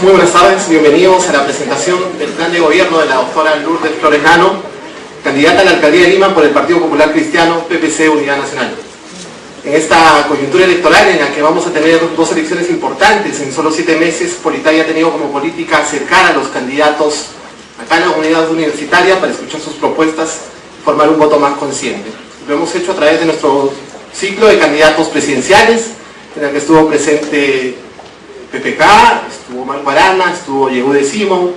Muy buenas tardes, bienvenidos a la presentación del plan de gobierno de la doctora Lourdes Flores Nano, candidata a la alcaldía de Lima por el Partido Popular Cristiano, PPC Unidad Nacional. En esta coyuntura electoral en la que vamos a tener dos elecciones importantes en solo 7 meses, Politay ha tenido como política acercar a los candidatos acá en la comunidad universitaria para escuchar sus propuestas y formar un voto más consciente. Lo hemos hecho a través de nuestro ciclo de candidatos presidenciales, en el que estuvo presente PPK, estuvo Marco Arana, estuvo Yehude Simón,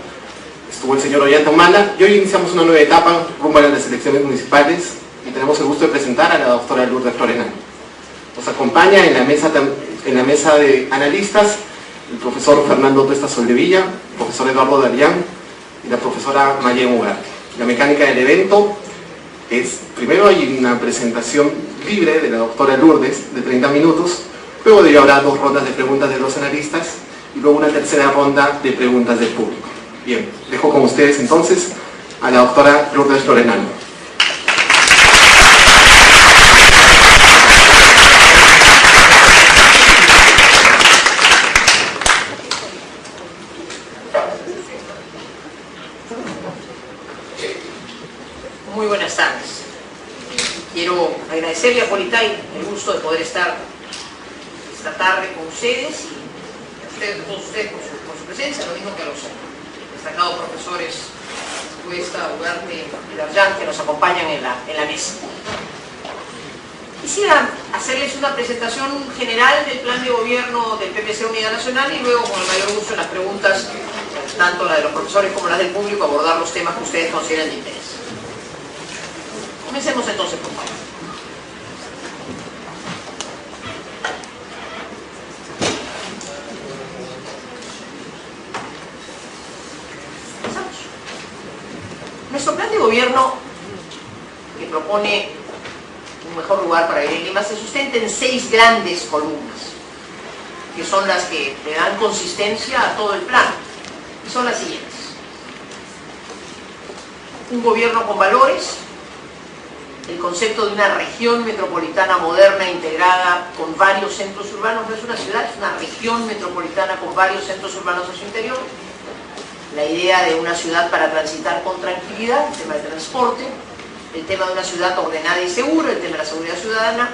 estuvo el señor Ollanta Humala, y hoy iniciamos una nueva etapa rumbo a las elecciones municipales y tenemos el gusto de presentar a la doctora Lourdes Flores Nano. Nos acompaña en la mesa de analistas el profesor Fernando Tuesta Soldevilla, el profesor Eduardo Darián y la profesora Mayen Ugarte. La mecánica del evento es, primero hay una presentación libre de la doctora Lourdes de 30 minutos, luego de ello habrá 2 rondas de preguntas de los analistas y luego una tercera ronda de preguntas del público. Bien, dejo con ustedes entonces a la doctora Lourdes Flores Nano. Muy buenas tardes. Quiero agradecerle a Politay el gusto de poder estar esta tarde con ustedes y a todos ustedes por su presencia, lo mismo que a los destacados profesores Tuesta, Ugarte y Darián que nos acompañan en la mesa. Quisiera hacerles una presentación general del plan de gobierno del PPC Unidad Nacional y luego, con el mayor gusto en las preguntas, tanto la de los profesores como las del público, abordar los temas que ustedes consideran de interés. Comencemos entonces, por favor. Empezamos. Nuestro plan de gobierno, que propone un mejor lugar para vivir en Lima, se sustenta en 6 grandes columnas, que son las que le dan consistencia a todo el plan, y son las siguientes. Un gobierno con valores, el concepto de una región metropolitana moderna integrada con varios centros urbanos, no es una ciudad, es una región metropolitana con varios centros urbanos a su interior, la idea de una ciudad para transitar con tranquilidad, el tema del transporte, el tema de una ciudad ordenada y segura, el tema de la seguridad ciudadana,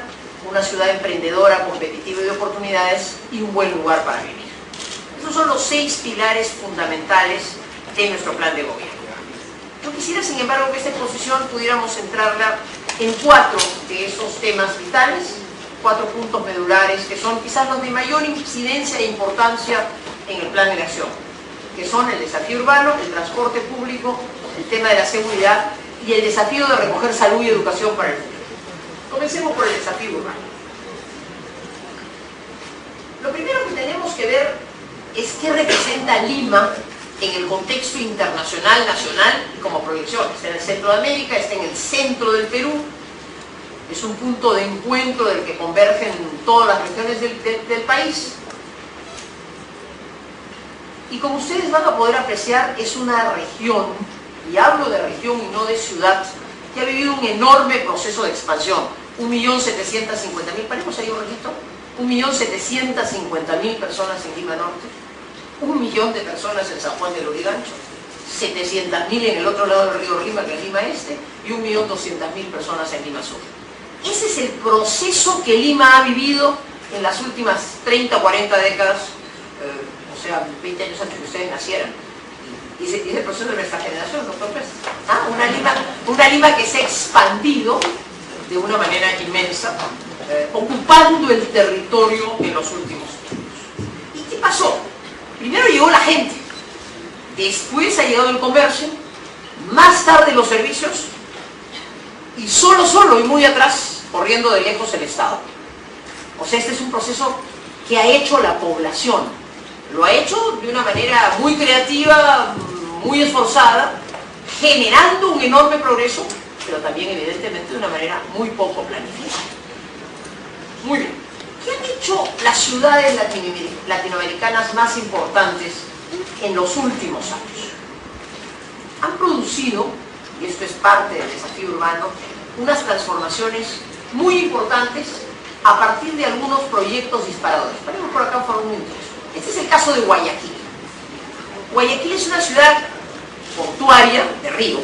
una ciudad emprendedora, competitiva y de oportunidades y un buen lugar para vivir. Esos son los 6 pilares fundamentales de nuestro plan de gobierno. Yo quisiera, sin embargo, que esta exposición pudiéramos centrarla en 4 de esos temas vitales, 4 puntos medulares que son quizás los de mayor incidencia e importancia en el plan de acción, que son el desafío urbano, el transporte público, el tema de la seguridad y el desafío de recoger salud y educación para el futuro. Comencemos por el desafío urbano. Lo primero que tenemos que ver es qué representa Lima en el contexto internacional, nacional y como proyección. Está en el centro de América, está en el centro del Perú, es un punto de encuentro del que convergen todas las regiones del país. Y como ustedes van a poder apreciar, es una región, y hablo de región y no de ciudad, que ha vivido un enorme proceso de expansión. 1.750.000, ¿paremos ahí un registro? 1.750.000 personas en Lima Norte, 1 millón de personas en San Juan del Lurigancho, 700.000 en el otro lado del río Lima, que es Lima Este, y 1.200.000 personas en Lima Sur. Ese es el proceso que Lima ha vivido en las últimas 30 o 40 décadas, o sea, 20 años antes que ustedes nacieran. Y es el proceso de nuestra generación, doctor Tuesta. Una Lima que se ha expandido de una manera inmensa, ocupando el territorio en los últimos tiempos. ¿Y qué pasó? Primero llegó la gente, después ha llegado el comercio, más tarde los servicios y solo y muy atrás, corriendo de lejos, el Estado. O sea, este es un proceso que ha hecho la población. Lo ha hecho de una manera muy creativa, muy esforzada, generando un enorme progreso, pero también evidentemente de una manera muy poco planificada. Muy bien. ¿Qué han hecho las ciudades latinoamericanas más importantes en los últimos años? Han producido, y esto es parte del desafío urbano, unas transformaciones muy importantes a partir de algunos proyectos disparadores. Ponemos por acá un minuto. Este es el caso de Guayaquil. Guayaquil es una ciudad portuaria de río,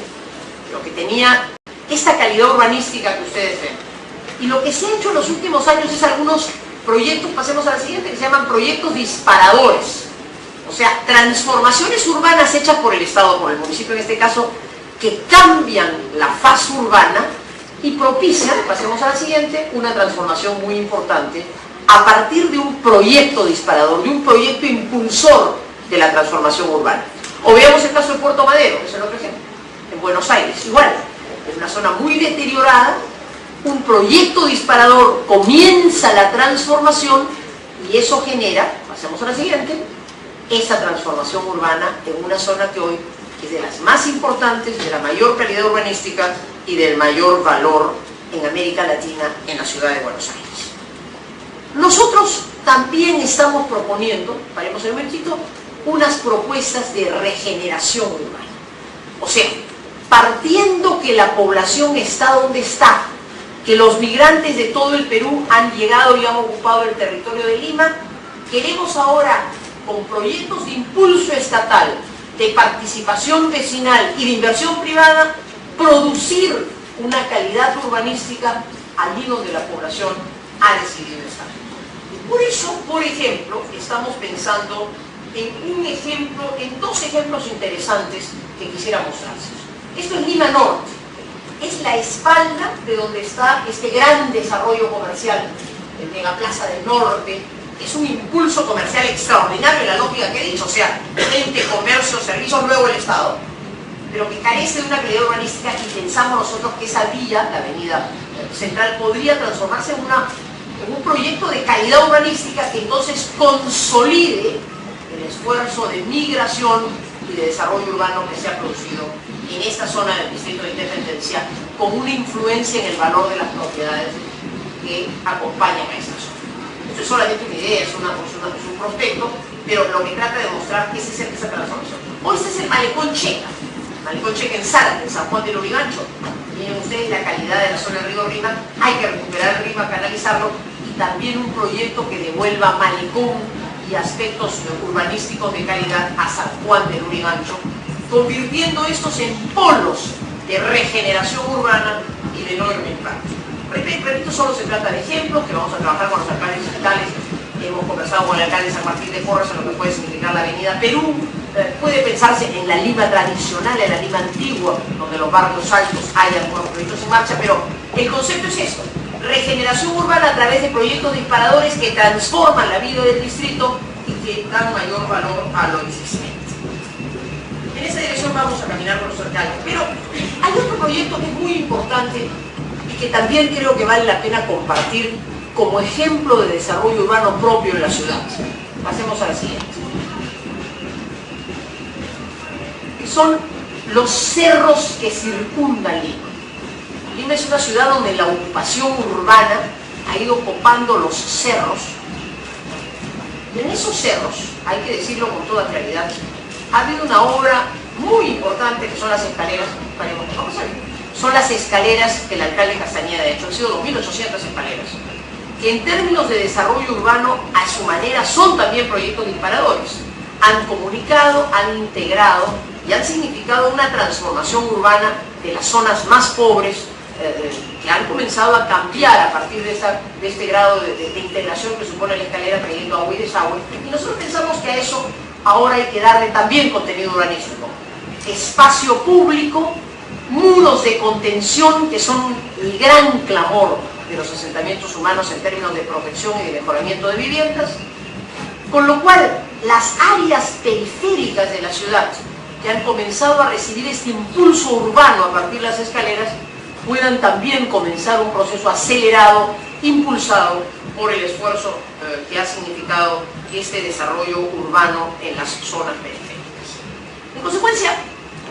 pero que tenía esta calidad urbanística que ustedes ven. Y lo que se ha hecho en los últimos años es algunos proyectos, pasemos a la siguiente, que se llaman proyectos disparadores. O sea, transformaciones urbanas hechas por el Estado, por el municipio en este caso, que cambian la faz urbana y propician, pasemos a la siguiente, una transformación muy importante a partir de un proyecto disparador, de un proyecto impulsor de la transformación urbana. O veamos el caso de Puerto Madero, que es el otro ejemplo. En Buenos Aires, igual, es una zona muy deteriorada, un proyecto disparador comienza la transformación y eso genera, pasemos a la siguiente, esa transformación urbana en una zona que hoy es de las más importantes, de la mayor calidad urbanística y del mayor valor en América Latina, en la ciudad de Buenos Aires. Nosotros también estamos proponiendo, paremos un momentito, unas propuestas de regeneración urbana. O sea, partiendo que la población está donde está, que los migrantes de todo el Perú han llegado y han ocupado el territorio de Lima, queremos ahora, con proyectos de impulso estatal, de participación vecinal y de inversión privada, producir una calidad urbanística allí donde la población ha decidido estar. Por eso, por ejemplo, estamos pensando en dos ejemplos interesantes que quisiera mostrarles. Esto es Lima Norte, es la espalda de donde está este gran desarrollo comercial, el Megaplaza del Norte. Es un impulso comercial extraordinario en la lógica que he dicho, o sea, gente, comercio, servicios, luego el Estado, pero que carece de una calidad urbanística y pensamos nosotros que esa vía, la avenida central, podría transformarse en un proyecto de calidad urbanística que entonces consolide el esfuerzo de migración y de desarrollo urbano que se ha producido en esta zona del Distrito de Independencia, con una influencia en el valor de las propiedades que acompañan a esta zona. Esto es solamente una idea, es un prospecto, pero lo que trata de mostrar es esa transformación. Hoy este es el Malecón Checa en Zárate, en San Juan del Lurigancho. Miren ustedes la calidad de la zona del río Rima, hay que recuperar el Rima, canalizarlo, y también un proyecto que devuelva Malecón y aspectos urbanísticos de calidad a San Juan del Lurigancho, convirtiendo estos en polos de regeneración urbana y de enorme impacto. Repito, solo se trata de ejemplos que vamos a trabajar con los alcaldes digitales. Hemos conversado con el alcalde de San Martín de Porres en lo que puede significar la avenida Perú. Puede pensarse en la Lima tradicional, en la Lima antigua, donde los barrios altos hayan buenos proyectos en marcha, pero el concepto es esto: regeneración urbana a través de proyectos disparadores que transforman la vida del distrito y que dan mayor valor a lo existente. En esa dirección vamos a caminar con los alcaldes, pero hay otro proyecto que es muy importante y que también creo que vale la pena compartir como ejemplo de desarrollo urbano propio en la ciudad. Pasemos a la siguiente. Son los cerros que circundan Lima. Lima es una ciudad donde la ocupación urbana ha ido copando los cerros. Y en esos cerros, hay que decirlo con toda claridad, ha habido una obra muy importante que son las escaleras. Vamos a ver. Son las escaleras que el alcalde Castañeda ha hecho. Han sido 2.800 escaleras, que en términos de desarrollo urbano, a su manera, son también proyectos disparadores. Han comunicado, han integrado y han significado una transformación urbana de las zonas más pobres, que han comenzado a cambiar a partir de este grado de integración que supone la escalera, trayendo agua y desagüe. Y nosotros pensamos que a eso ahora hay que darle también contenido urbanístico. Espacio público, muros de contención, que son el gran clamor de los asentamientos humanos en términos de protección y de mejoramiento de viviendas, con lo cual las áreas periféricas de la ciudad que han comenzado a recibir este impulso urbano a partir de las escaleras puedan también comenzar un proceso acelerado, impulsado por el esfuerzo que ha significado este desarrollo urbano en las zonas periféricas. En consecuencia,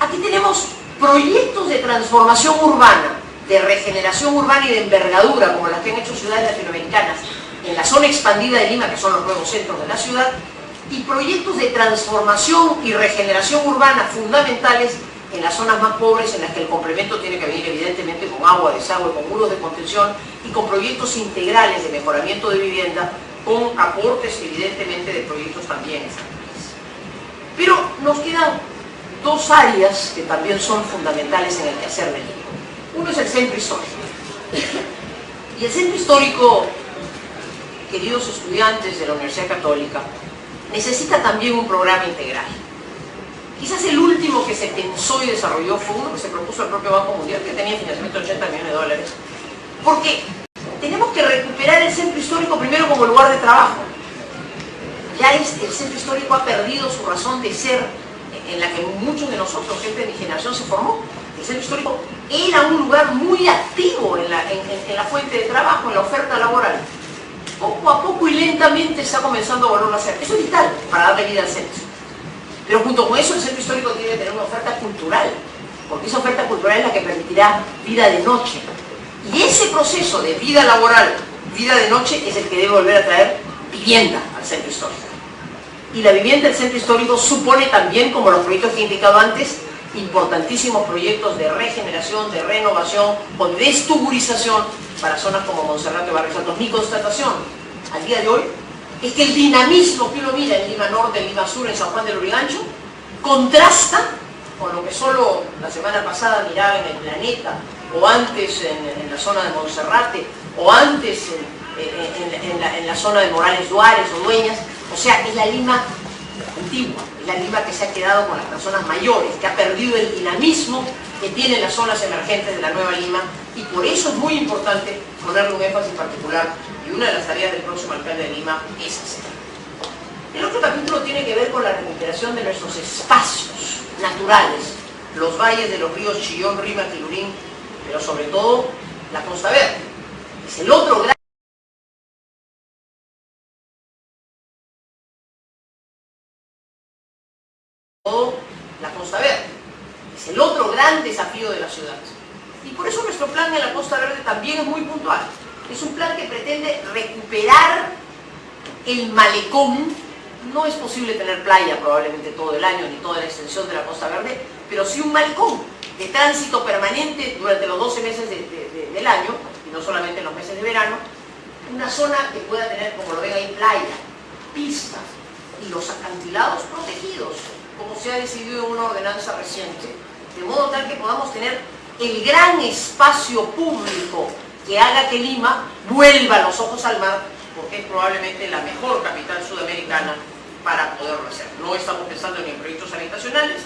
aquí tenemos proyectos de transformación urbana, de regeneración urbana y de envergadura, como las que han hecho ciudades latinoamericanas en la zona expandida de Lima, que son los nuevos centros de la ciudad, y proyectos de transformación y regeneración urbana fundamentales en las zonas más pobres, en las que el complemento tiene que venir evidentemente con agua, desagüe, con muros de contención y con proyectos integrales de mejoramiento de vivienda, con aportes evidentemente de proyectos también estatales. Pero nos quedan dos áreas que también son fundamentales en el quehacer de Lima. Uno es el centro histórico. Y el centro histórico, queridos estudiantes de la Universidad Católica, necesita también un programa integral. Quizás el último que se pensó y desarrolló fue uno que se propuso el propio Banco Mundial, que tenía financiamiento de $80 millones. Porque tenemos que recuperar el centro histórico primero como lugar de trabajo. Ya el centro histórico ha perdido su razón de ser, en la que muchos de nosotros, gente de mi generación, se formó. El centro histórico era un lugar muy activo en la fuente de trabajo, en la oferta laboral. Poco a poco y lentamente está comenzando a volverlo a hacer. Eso es vital para darle vida al centro. Pero junto con eso el centro histórico tiene que tener una oferta cultural, porque esa oferta cultural es la que permitirá vida de noche. Y ese proceso de vida laboral, vida de noche, es el que debe volver a traer vivienda al centro histórico. Y la vivienda del centro histórico supone también, como los proyectos que he indicado antes, importantísimos proyectos de regeneración, de renovación o de destuburización para zonas como Monserrate, Barrios Altos. Mi constatación al día de hoy es que el dinamismo que uno mira en Lima Norte, en Lima Sur, en San Juan del Lurigancho, contrasta con lo que solo la semana pasada miraba en El Planeta, o antes en la zona de Monserrate, o antes en la zona de Morales Duárez o Dueñas. O sea, es la Lima antigua, es la Lima que se ha quedado con las personas mayores, que ha perdido el dinamismo que tienen las zonas emergentes de la Nueva Lima, y por eso es muy importante ponerle un énfasis particular, y una de las tareas del próximo alcalde de Lima es hacer. El otro capítulo tiene que ver con la recuperación de nuestros espacios naturales, los valles de los ríos Chillón, Rímac y Lurín, pero sobre todo la Costa Verde. Es el otro gran desafío de la ciudad. Y por eso nuestro plan en la Costa Verde también es muy puntual. Es un plan que pretende recuperar el malecón. No es posible tener playa probablemente todo el año, ni toda la extensión de la Costa Verde, pero sí un malecón de tránsito permanente durante los 12 meses del año, y no solamente en los meses de verano. Una zona que pueda tener, como lo ven ahí, playa, pistas y los acantilados protegidos, como se ha decidido en una ordenanza reciente, de modo tal que podamos tener el gran espacio público que haga que Lima vuelva los ojos al mar, porque es probablemente la mejor capital sudamericana para poderlo hacer. No estamos pensando ni en proyectos habitacionales,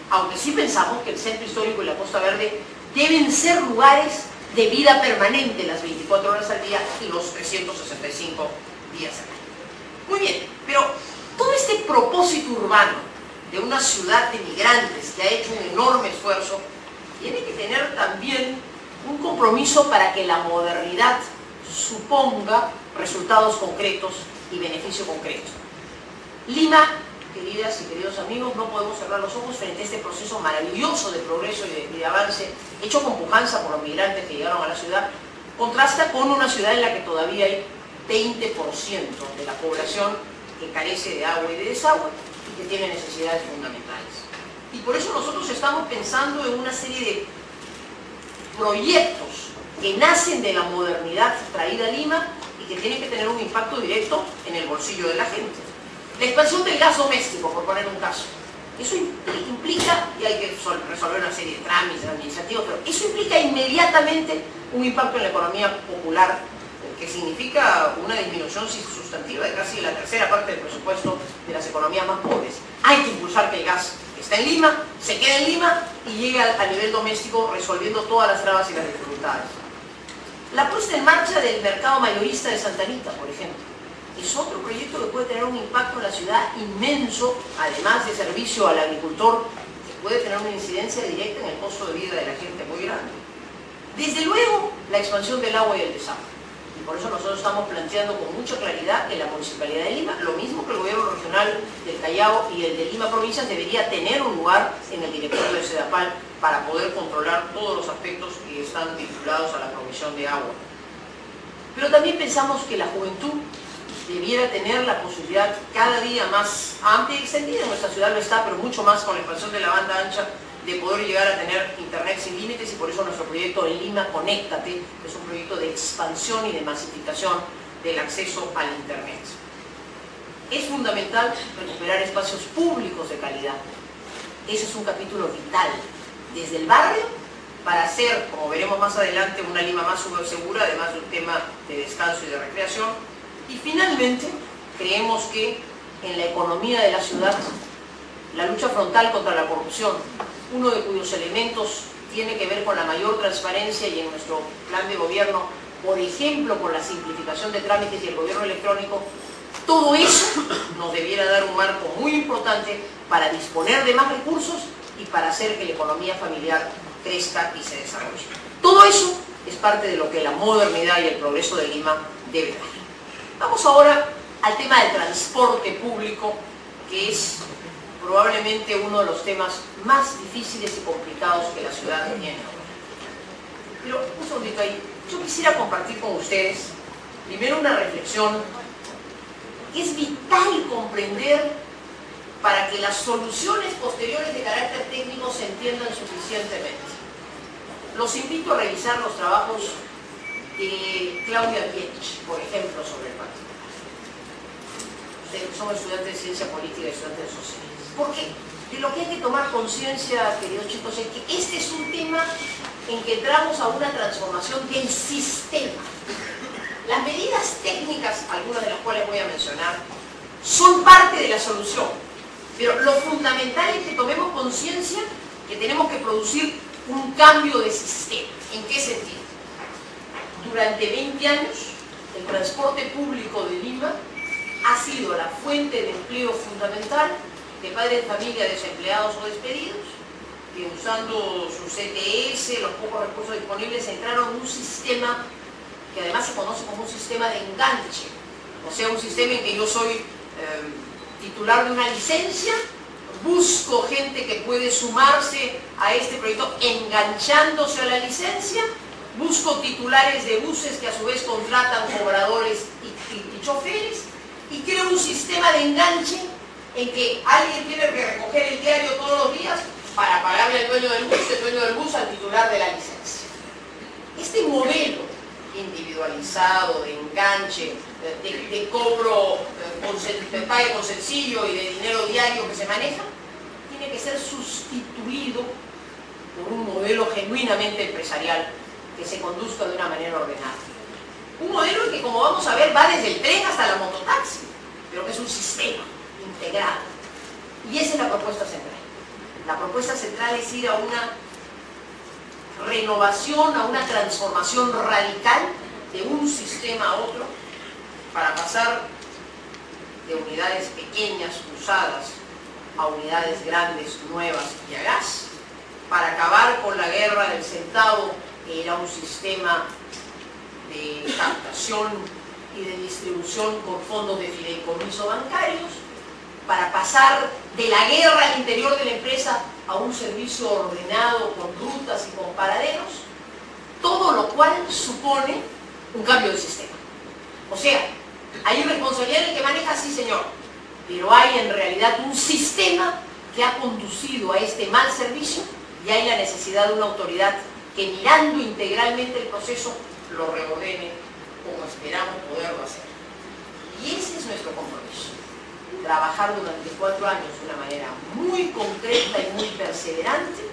aunque sí pensamos que el centro histórico y la Costa Verde deben ser lugares de vida permanente las 24 horas al día y los 365 días al año. Muy bien, pero todo este propósito urbano de una ciudad de migrantes que ha hecho un enorme esfuerzo, tiene que tener también un compromiso para que la modernidad suponga resultados concretos y beneficio concreto. Lima, queridas y queridos amigos, no podemos cerrar los ojos frente a este proceso maravilloso de progreso y de avance hecho con pujanza por los migrantes que llegaron a la ciudad. Contrasta con una ciudad en la que todavía hay 20% de la población que carece de agua y de desagüe y que tiene necesidades fundamentales. Y por eso nosotros estamos pensando en una serie de proyectos que nacen de la modernidad traída a Lima y que tienen que tener un impacto directo en el bolsillo de la gente. La expansión del gas doméstico, por poner un caso. Eso implica, y hay que resolver una serie de trámites administrativos, pero eso implica inmediatamente un impacto en la economía popular, que significa una disminución sustantiva de casi la tercera parte del presupuesto de las economías más pobres. Hay que impulsar que el gas está en Lima, se quede en Lima y llegue a nivel doméstico resolviendo todas las trabas y las dificultades. La puesta en marcha del mercado mayorista de Santa Anita, por ejemplo, es otro proyecto que puede tener un impacto en la ciudad inmenso, además de servicio al agricultor, que puede tener una incidencia directa en el costo de vida de la gente muy grande. Desde luego, la expansión del agua y el desagüe. Y por eso nosotros estamos planteando con mucha claridad que la Municipalidad de Lima, lo mismo que el Gobierno Regional del Callao y el de Lima Provincia, debería tener un lugar en el directorio de SEDAPAL para poder controlar todos los aspectos que están vinculados a la provisión de agua. Pero también pensamos que la juventud debiera tener la posibilidad cada día más amplia y extendida, en nuestra ciudad lo está, pero mucho más con la expansión de la banda ancha, de poder llegar a tener internet sin límites, y por eso nuestro proyecto en Lima Conéctate es un proyecto de expansión y de masificación del acceso al internet. Es fundamental recuperar espacios públicos de calidad. Ese es un capítulo vital, desde el barrio, para hacer, como veremos más adelante, una Lima más segura, además de un tema de descanso y de recreación. Y finalmente, creemos que en la economía de la ciudad, la lucha frontal contra la corrupción, uno de cuyos elementos tiene que ver con la mayor transparencia, y en nuestro plan de gobierno, por ejemplo, con la simplificación de trámites y el gobierno electrónico, todo eso nos debiera dar un marco muy importante para disponer de más recursos y para hacer que la economía familiar crezca y se desarrolle. Todo eso es parte de lo que la modernidad y el progreso de Lima debe dar. Vamos ahora al tema del transporte público, que es probablemente uno de los temas más difíciles y complicados que la ciudad tiene ahora. Pero un segundito ahí, yo quisiera compartir con ustedes primero una reflexión que es vital comprender para que las soluciones posteriores de carácter técnico se entiendan suficientemente. Los invito a revisar los trabajos de Claudia Biech, por ejemplo, sobre el particular. Ustedes son estudiantes de ciencia política y estudiantes de sociales. Porque de lo que hay que tomar conciencia, queridos chicos, es que este es un tema en que entramos a una transformación del sistema. Las medidas técnicas, algunas de las cuales voy a mencionar, son parte de la solución. Pero lo fundamental es que tomemos conciencia que tenemos que producir un cambio de sistema. ¿En qué sentido? Durante 20 años, el transporte público de Lima ha sido la fuente de empleo fundamental de padres de familia desempleados o despedidos, que usando su CTS, los pocos recursos disponibles, entraron en un sistema que además se conoce como un sistema de enganche. O sea, un sistema en que yo soy titular de una licencia, busco gente que puede sumarse a este proyecto enganchándose a la licencia, busco titulares de buses que a su vez contratan cobradores y choferes, y creo un sistema de enganche en que alguien tiene que recoger el diario todos los días para pagarle al dueño del bus, el dueño del bus al titular de la licencia. Este modelo individualizado, de enganche, de cobro, de pague con sencillo y de dinero diario que se maneja, tiene que ser sustituido por un modelo genuinamente empresarial que se conduzca de una manera ordenada. Un modelo que, como vamos a ver, va desde el tren hasta la mototaxi, pero que es un sistema integrado. Y esa es la propuesta central. La propuesta central es ir a una renovación, a una transformación radical de un sistema a otro, para pasar de unidades pequeñas, usadas, a unidades grandes, nuevas y a gas, para acabar con la guerra del centavo, que era un sistema de captación y de distribución con fondos de fideicomiso bancarios, para pasar de la guerra al interior de la empresa a un servicio ordenado con rutas y con paraderos, todo lo cual supone un cambio de sistema. O sea, hay responsabilidad del que maneja, sí señor, pero hay en realidad un sistema que ha conducido a este mal servicio, y hay la necesidad de una autoridad que, mirando integralmente el proceso, lo reordene como esperamos poderlo hacer. Y ese es nuestro compromiso. Trabajar durante 4 años de una manera muy concreta y muy perseverante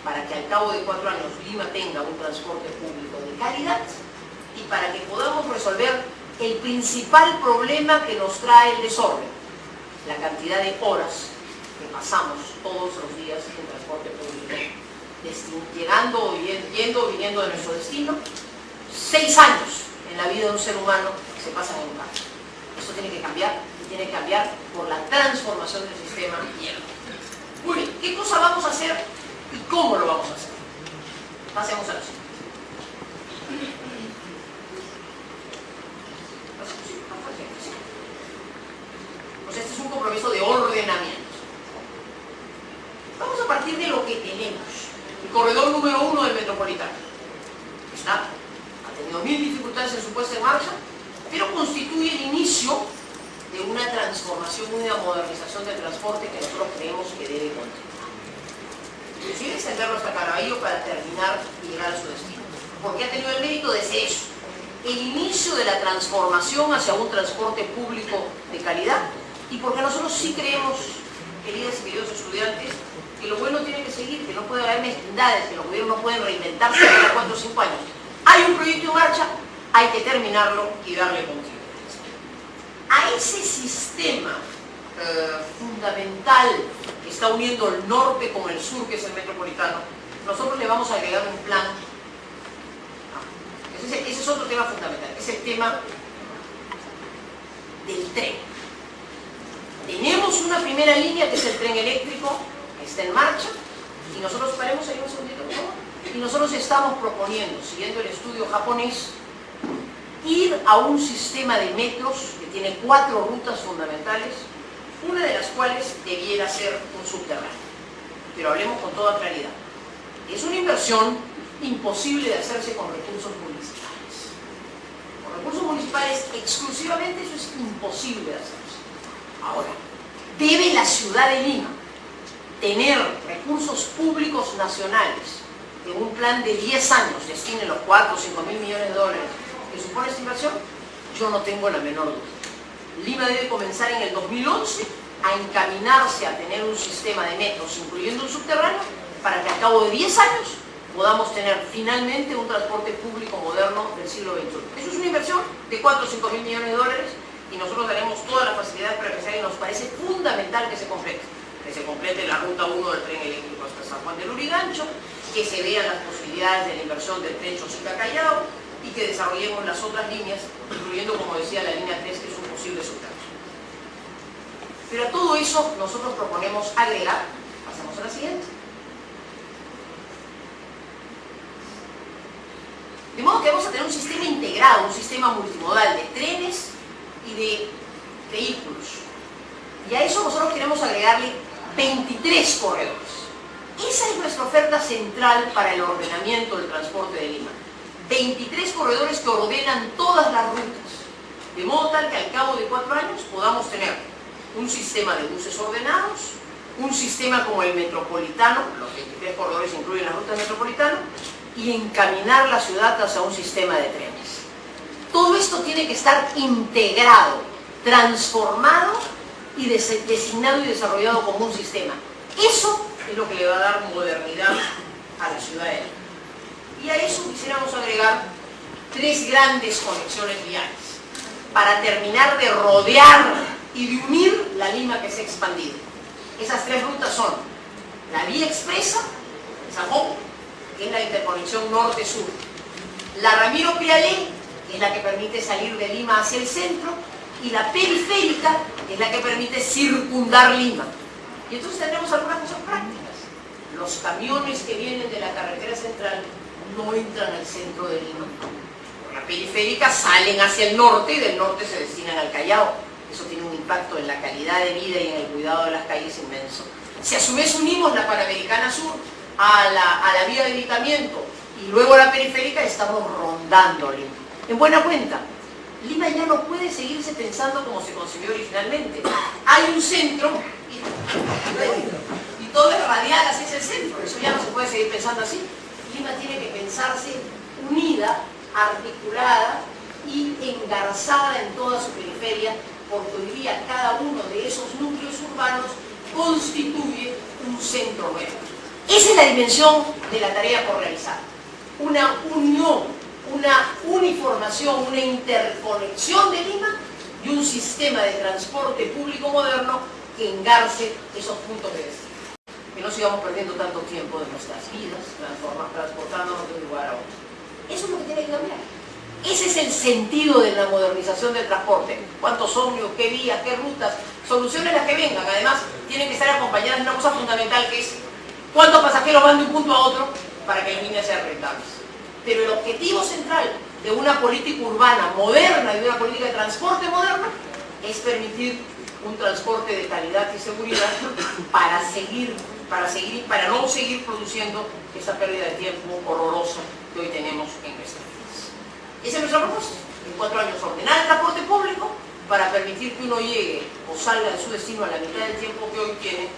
para que al cabo de 4 años Lima tenga un transporte público de calidad y para que podamos resolver el principal problema que nos trae el desorden: la cantidad de horas que pasamos todos los días en transporte público, llegando, yendo o viniendo de nuestro destino. 6 años en la vida de un ser humano se pasan en un carro. Eso tiene que cambiar, y tiene que cambiar por la transformación del sistema. Muy bien, ¿qué cosa vamos a hacer y cómo lo vamos a hacer? Pasemos a la siguiente. Pues este es un compromiso de ordenamiento. Vamos a partir de lo que tenemos. El corredor número 1 del Metropolitano ha tenido 1000 dificultades en su puesta en marcha, pero constituye el inicio de una transformación, una modernización del transporte que nosotros creemos que debe continuar. Inclusive extenderlo hasta Caraballo para terminar y llegar a su destino, porque ha tenido el mérito de ser eso, el inicio de la transformación hacia un transporte público de calidad, y porque nosotros sí creemos, queridas y queridos estudiantes, que lo bueno tiene que seguir, que no puede haber mezquindades, que los gobiernos no pueden reinventarse cada 4 o 5 años. Hay un proyecto en marcha, hay que terminarlo y darle continuidad. A ese sistema fundamental que está uniendo el norte con el sur, que es el metropolitano, nosotros le vamos a agregar un plan. Ese es otro tema fundamental, es el tema del tren. Tenemos una primera línea que es el tren eléctrico, que está en marcha, y nosotros, paremos ahí un segundito, por favor, y nosotros estamos proponiendo, siguiendo el estudio japonés, ir a un sistema de metros que tiene 4 rutas fundamentales, una de las cuales debiera ser un subterráneo. Pero hablemos con toda claridad. Es una inversión imposible de hacerse con recursos municipales. Con recursos municipales exclusivamente eso es imposible de hacerse. Ahora, ¿debe la ciudad de Lima tener recursos públicos nacionales que un plan de 10 años destine los 4 o 5 mil millones de dólares que supone esta inversión? Yo no tengo la menor duda. Lima debe comenzar en el 2011 a encaminarse a tener un sistema de metros, incluyendo un subterráneo, para que al cabo de 10 años podamos tener finalmente un transporte público moderno del siglo XXI. Eso es una inversión de 4 o 5 mil millones de dólares y nosotros daremos todas las facilidades para que se haga y nos parece fundamental que se complete. Que se complete la ruta 1 del tren eléctrico hasta San Juan del Lurigancho, que se vean las posibilidades de la inversión del tren Chosica-Callao y que desarrollemos las otras líneas, incluyendo, como decía, la línea 3, que es un posible subterráneo. Pero a todo eso nosotros proponemos agregar, pasamos a la siguiente. De modo que vamos a tener un sistema integrado, un sistema multimodal de trenes y de vehículos. Y a eso nosotros queremos agregarle 23 corredores. Esa es nuestra oferta central para el ordenamiento del transporte de Lima. 23 corredores que ordenan todas las rutas, de modo tal que al cabo de 4 años podamos tener un sistema de buses ordenados, un sistema como el metropolitano, los 23 corredores incluyen las rutas metropolitanas, y encaminar la ciudad hacia un sistema de trenes. Todo esto tiene que estar integrado, transformado y designado y desarrollado como un sistema. Eso es lo que le va a dar modernidad a la ciudad de Lima. Y a eso quisiéramos agregar 3 grandes conexiones viales para terminar de rodear y de unir la Lima que se ha expandido. Esas 3 rutas son la vía expresa, Sajón, que es la interconexión norte-sur, la Ramiro Pialé, que es la que permite salir de Lima hacia el centro, y la periférica, que es la que permite circundar Lima. Y entonces tendremos algunas cosas prácticas. Los camiones que vienen de la carretera central no entran al centro de Lima. Por la periférica salen hacia el norte y del norte se destinan al Callao. Eso tiene un impacto en la calidad de vida y en el cuidado de las calles inmenso. Si a su vez unimos la Panamericana Sur a la vía de evitamiento y luego la periférica, estamos rondando Lima. En buena cuenta, Lima ya no puede seguirse pensando como se concibió originalmente. Hay un centro y todo es radial hacia el centro. Eso ya no se puede seguir pensando así. Lima tiene que pensarse unida, articulada y engarzada en toda su periferia, porque hoy día cada uno de esos núcleos urbanos constituye un centro nuevo. Esa es la dimensión de la tarea por realizar. Una unión, una uniformación, una interconexión de Lima y un sistema de transporte público moderno que engarce esos puntos de destino. Que no sigamos perdiendo tanto tiempo de nuestras vidas transportándonos de un lugar a otro. Eso es lo que tiene que cambiar. Ese es el sentido de la modernización del transporte. ¿Cuántos ómnibus, qué vías, qué rutas? Soluciones las que vengan. Además, tienen que estar acompañadas de una cosa fundamental que es cuántos pasajeros van de un punto a otro para que las líneas sean rentables. Pero el objetivo central de una política urbana moderna y de una política de transporte moderna es permitir un transporte de calidad y seguridad para no seguir produciendo esa pérdida de tiempo horrorosa que hoy tenemos en nuestra vida. Esa es nuestra propuesta. En 4 años ordenar el transporte público para permitir que uno llegue o salga de su destino a la mitad del tiempo que hoy tiene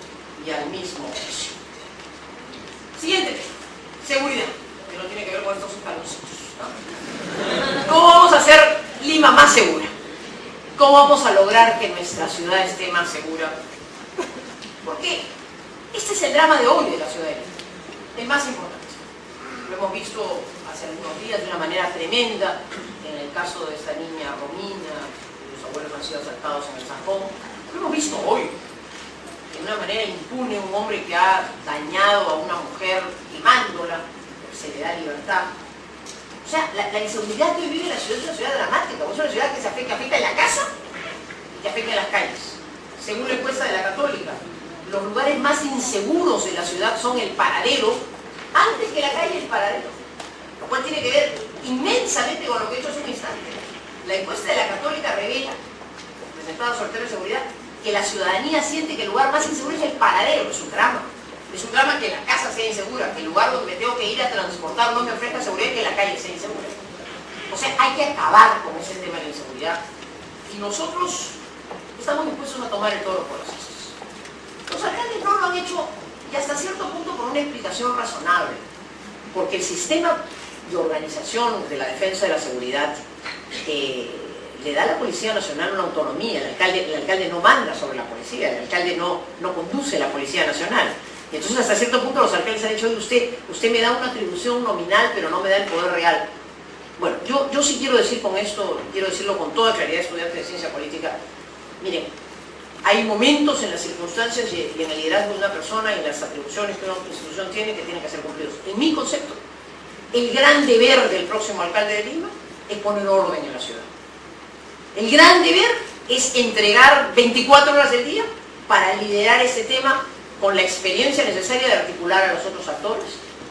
y al mismo precio. Siguiente tema, seguridad, que no tiene que ver con estos escaloncitos, ¿no? ¿Cómo vamos a hacer Lima más segura? ¿Cómo ¿Cómo vamos a lograr que nuestra ciudad esté más segura? Porque este es el drama de hoy de la ciudad de Lima, el más importante. Lo hemos visto hace algunos días de una manera tremenda, en el caso de esta niña Romina, cuyos abuelos han sido asaltados en el Sajón. Lo hemos visto hoy, de una manera impune, un hombre que ha dañado a una mujer quemándola, se le da libertad. O sea, la inseguridad que hoy vive la ciudad es una ciudad dramática, es una ciudad que se afecta en la casa y que afecta en las calles. Según la encuesta de la Católica, los lugares más inseguros de la ciudad son el paradero, antes que la calle el paradero, lo cual tiene que ver inmensamente con lo que he hecho hace un instante. La encuesta de la Católica revela, presentada sobre el tema de seguridad, que la ciudadanía siente que el lugar más inseguro es el paradero. Es un drama. Es un drama que la casa sea insegura, que el lugar donde tengo que ir a transportar no me ofrezca seguridad y que la calle sea insegura. O sea, hay que acabar con ese tema de la inseguridad. Y nosotros estamos dispuestos a tomar el toro por las asas. Los alcaldes no lo han hecho, y hasta cierto punto por una explicación razonable. Porque el sistema de organización de la defensa de la seguridad le da a la Policía Nacional una autonomía. El alcalde no manda sobre la policía, el alcalde no conduce la Policía Nacional. Y entonces hasta cierto punto los alcaldes han dicho: usted me da una atribución nominal, pero no me da el poder real. Bueno, yo sí quiero decir con esto, quiero decirlo con toda claridad, estudiante de ciencia política. Miren, hay momentos en las circunstancias y en el liderazgo de una persona y en las atribuciones que una institución tiene que tienen que ser cumplidos. En mi concepto, el gran deber del próximo alcalde de Lima es poner orden en la ciudad. El gran deber es entregar 24 horas del día para liderar ese tema con la experiencia necesaria de articular a los otros actores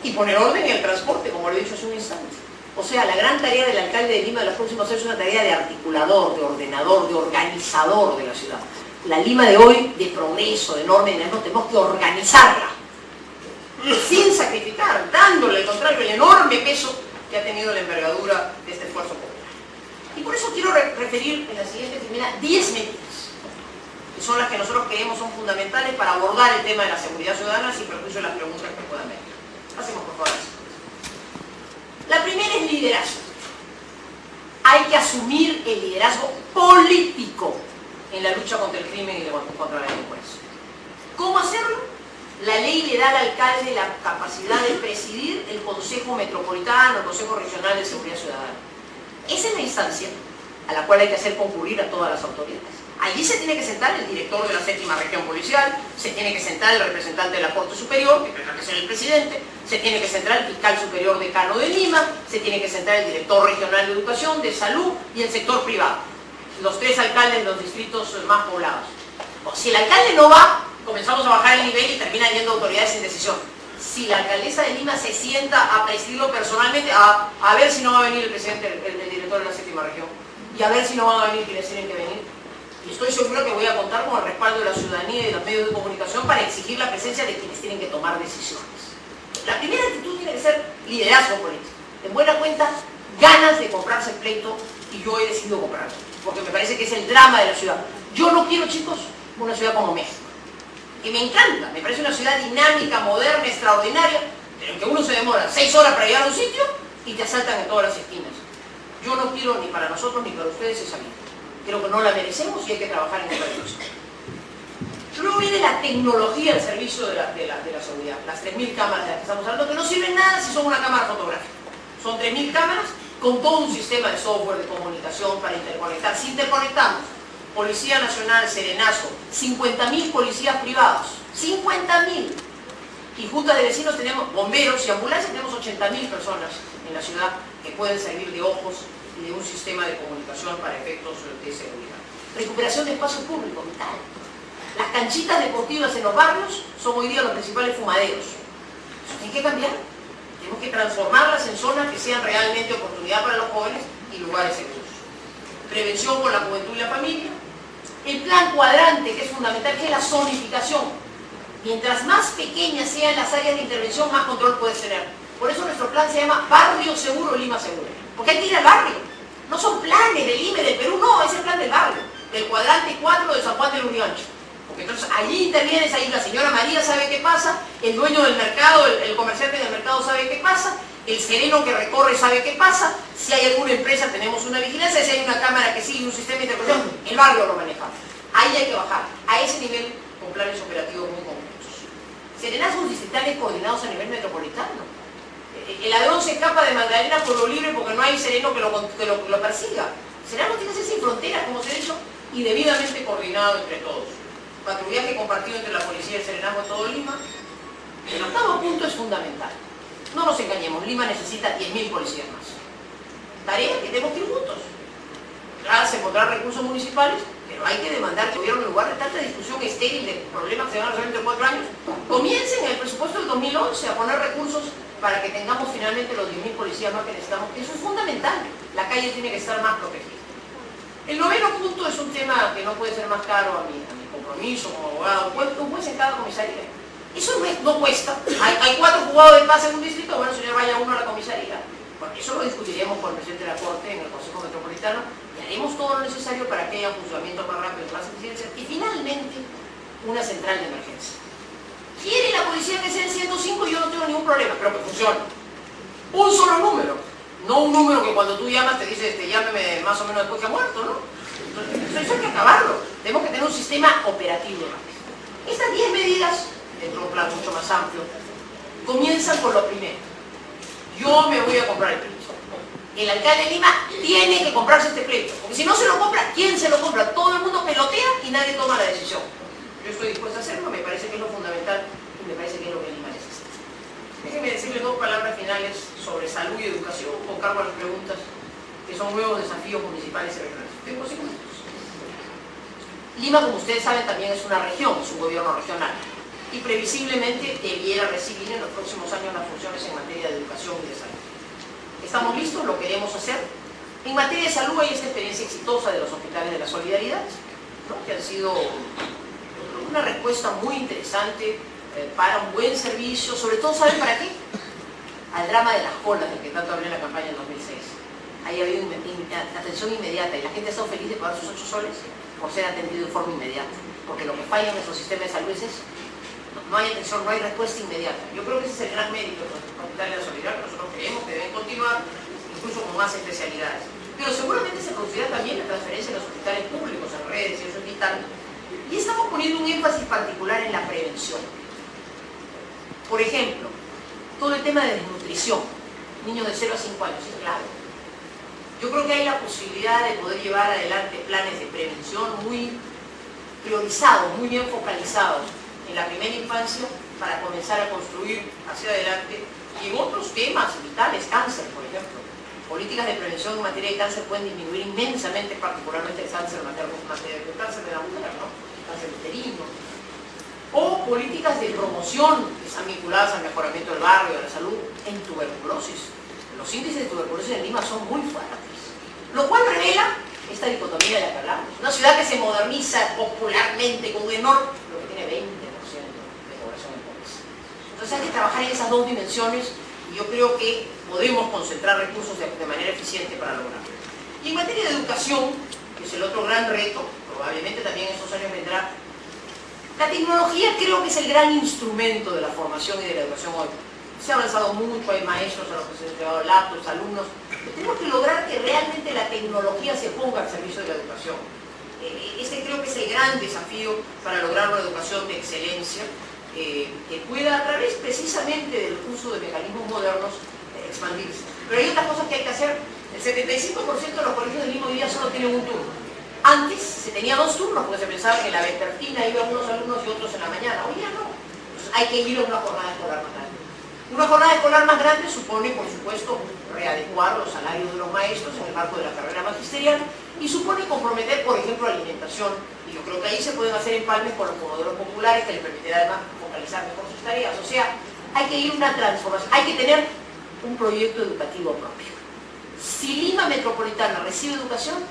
y poner orden en el transporte, como lo he dicho hace un instante. O sea, la gran tarea del alcalde de Lima de los próximos años es una tarea de articulador, de ordenador, de organizador de la ciudad. La Lima de hoy, de progreso, de enorme dinamismo, tenemos que organizarla, sin sacrificar, dándole al contrario el enorme peso que ha tenido la envergadura de este esfuerzo popular. Y por eso quiero referir en la siguiente primera 10 medidas, que son las que nosotros creemos son fundamentales para abordar el tema de la seguridad ciudadana sin perjuicio de las preguntas que puedan venir. Pasemos por favor. La primera es liderazgo. Hay que asumir el liderazgo político en la lucha contra el crimen y contra la delincuencia. ¿Cómo hacerlo? La ley le da al alcalde la capacidad de presidir el Consejo Metropolitano, el Consejo Regional de Seguridad Ciudadana. Esa es la instancia a la cual hay que hacer concurrir a todas las autoridades. Allí se tiene que sentar el director de la 7ª región policial, se tiene que sentar el representante de la Corte Superior, que tendrá que ser el presidente, se tiene que sentar el fiscal superior decano de Lima, se tiene que sentar el director regional de educación, de salud y el sector privado. Los 3 alcaldes de los distritos más poblados. Si el alcalde no va, comenzamos a bajar el nivel y terminan yendo autoridades en decisión. Si la alcaldesa de Lima se sienta a presidirlo personalmente, a ver si no va a venir el presidente, el director de la 7ª región, y a ver si no van a venir quienes tienen que venir. Y estoy seguro que voy a contar con el respaldo de la ciudadanía y de los medios de comunicación para exigir la presencia de quienes tienen que tomar decisiones. La primera actitud tiene que ser liderazgo político. En buena cuenta, ganas de comprarse el pleito, y yo he decidido comprarlo, porque me parece que es el drama de la ciudad. Yo no quiero, chicos, una ciudad como México, que me encanta, me parece una ciudad dinámica, moderna, extraordinaria, pero en que uno se demora 6 horas para llegar a un sitio y te asaltan en todas las esquinas. Yo no quiero ni para nosotros ni para ustedes esa vida. Creo que no la merecemos y hay que trabajar en esta dirección. Luego viene la tecnología al servicio de la seguridad. Las 3.000 cámaras de las que estamos hablando, que no sirven nada si son una cámara fotográfica. Son 3.000 cámaras con todo un sistema de software, de comunicación para interconectar. Si interconectamos Policía Nacional, Serenazo, 50.000 policías privados, 50.000. Y juntas de vecinos tenemos bomberos y ambulancias, tenemos 80.000 personas en la ciudad que pueden servir de ojos y de un sistema de comunicación para efectos de seguridad. Recuperación de espacio público, vital. Las canchitas deportivas en los barrios son hoy día los principales fumaderos. Eso tiene que cambiar. Tenemos que transformarlas en zonas que sean realmente oportunidad para los jóvenes y lugares seguros. Prevención con la juventud y la familia. El plan cuadrante, que es fundamental, que es la zonificación. Mientras más pequeñas sean las áreas de intervención, más control puedes tener. Por eso nuestro plan se llama Barrio Seguro, Lima Segura. Porque hay que ir al barrio. No son planes del Lima y del Perú, no, es el plan del barrio. Del cuadrante 4 de San Juan del Lurigancho. Porque entonces allí intervienes, ahí la señora María sabe qué pasa, el dueño del mercado, el comerciante del mercado sabe qué pasa, El sereno que recorre sabe qué pasa, si hay alguna empresa tenemos una vigilancia, si hay una cámara que sigue un sistema de interpretación, el barrio lo manejamos. Ahí hay que bajar, a ese nivel, con planes operativos muy concretos. Serenazgos distritales coordinados a nivel metropolitano. El ladrón se escapa de Magdalena por lo libre porque no hay sereno que lo persiga. Serenazgo tiene que ser sin fronteras, como se ha dicho, y debidamente coordinado entre todos. Patrullaje compartido entre la policía y el serenazgo en todo Lima. El octavo punto es fundamental. No nos engañemos, Lima necesita 10.000 policías más. Tarea que tenemos que ir juntos. Se encontrar recursos municipales, pero hay que demandar que el gobierno, en lugar de tanta discusión estéril de problemas que se van a resolver entre 4 años, comiencen en el presupuesto del 2011 a poner recursos para que tengamos finalmente los 10.000 policías más que necesitamos. Eso es fundamental. La calle tiene que estar más protegida. El noveno punto es un tema que no puede ser más caro a mi compromiso como abogado. Un juez en cada comisaría. Eso no cuesta. Hay 4 juzgados de paz en un distrito, bueno, señor, vaya uno a la comisaría. Bueno, eso lo discutiremos con el presidente de la Corte en el Consejo Metropolitano y haremos todo lo necesario para que haya juzgamientos más rápidos, más eficientes y finalmente una central de emergencia. ¿Quiere la policía que sea el 105? Yo no tengo ningún problema, pero que funcione. Un solo número, no un número que cuando tú llamas te dice llámeme más o menos después que ha muerto, ¿no? Entonces eso hay que acabarlo. Tenemos que tener un sistema operativo rápido. Estas 10 medidas, dentro de un plan mucho más amplio, comienzan con lo primero. Yo me voy a comprar el pleito. El alcalde de Lima tiene que comprarse este pleito, porque si no se lo compra, ¿quién se lo compra? Todo el mundo pelotea y nadie toma la decisión. Yo estoy dispuesta a hacerlo, me parece que es lo fundamental y me parece que es lo que Lima necesita. Déjenme decirles 2 palabras finales sobre salud y educación, con cargo a las preguntas, que son nuevos desafíos municipales y regionales. Tengo 5 minutos. Lima, como ustedes saben, también es una región, es un gobierno regional, y previsiblemente debiera recibir en los próximos años las funciones en materia de educación y de salud. ¿Estamos listos? ¿Lo queremos hacer? En materia de salud hay esta experiencia exitosa de los hospitales de la solidaridad, ¿no?, que han sido una respuesta muy interesante para un buen servicio, sobre todo, ¿saben para qué? Al drama de las colas, del que tanto hablé en la campaña en 2006. Ahí ha habido atención inmediata y la gente ha estado feliz de pagar sus 8 soles por ser atendido de forma inmediata, porque lo que falla en nuestro sistema de salud es eso. No hay atención, no hay respuesta inmediata. Yo creo que ese es el gran mérito de los hospitales de la solidaridad, que nosotros creemos que deben continuar, incluso con más especialidades. Pero seguramente se producirá también la transferencia de los hospitales públicos a redes y eso es vital. Y estamos poniendo un énfasis particular en la prevención. Por ejemplo, todo el tema de desnutrición, niños de 0 a 5 años, es clave. Yo creo que hay la posibilidad de poder llevar adelante planes de prevención muy priorizados, muy bien focalizados en la primera infancia para comenzar a construir hacia adelante y en otros temas vitales, cáncer, por ejemplo. Políticas de prevención en materia de cáncer pueden disminuir inmensamente, particularmente el cáncer materno, el cáncer de la mujer, ¿no?, cáncer uterino. O políticas de promoción que están vinculadas al mejoramiento del barrio, de la salud, en tuberculosis. Los índices de tuberculosis en Lima son muy fuertes, lo cual revela esta dicotomía de la que hablamos. Una ciudad que se moderniza popularmente con un enorme, lo que tiene 20% de población en pobreza. Entonces hay que trabajar en esas 2 dimensiones y yo creo que podemos concentrar recursos de manera eficiente para lograrlo. Y en materia de educación, que es el otro gran reto, probablemente también en estos años vendrá, la tecnología creo que es el gran instrumento de la formación y de la educación hoy. Se ha avanzado mucho, hay maestros a los que se han llevado laptops, alumnos. Tenemos que lograr que realmente la tecnología se ponga al servicio de la educación. Este creo que es el gran desafío para lograr una educación de excelencia que pueda, a través precisamente del uso de mecanismos modernos, expandirse. Pero hay otras cosas que hay que hacer. El 75% de los colegios de Lima hoy día solo tienen un turno. Antes se tenía 2 turnos porque se pensaba que en la vespertina iban unos alumnos y otros en la mañana. Hoy ya no. Entonces hay que ir a una jornada escolar más grande. Una jornada escolar más grande supone, por supuesto, readecuar los salarios de los maestros en el marco de la carrera magisterial y supone comprometer, por ejemplo, la alimentación. Y yo creo que ahí se pueden hacer empalmes con los comedores populares que les permitirá además focalizar mejor sus tareas. O sea, hay que ir a una transformación, hay que tener un proyecto educativo propio. Si Lima Metropolitana recibe educación,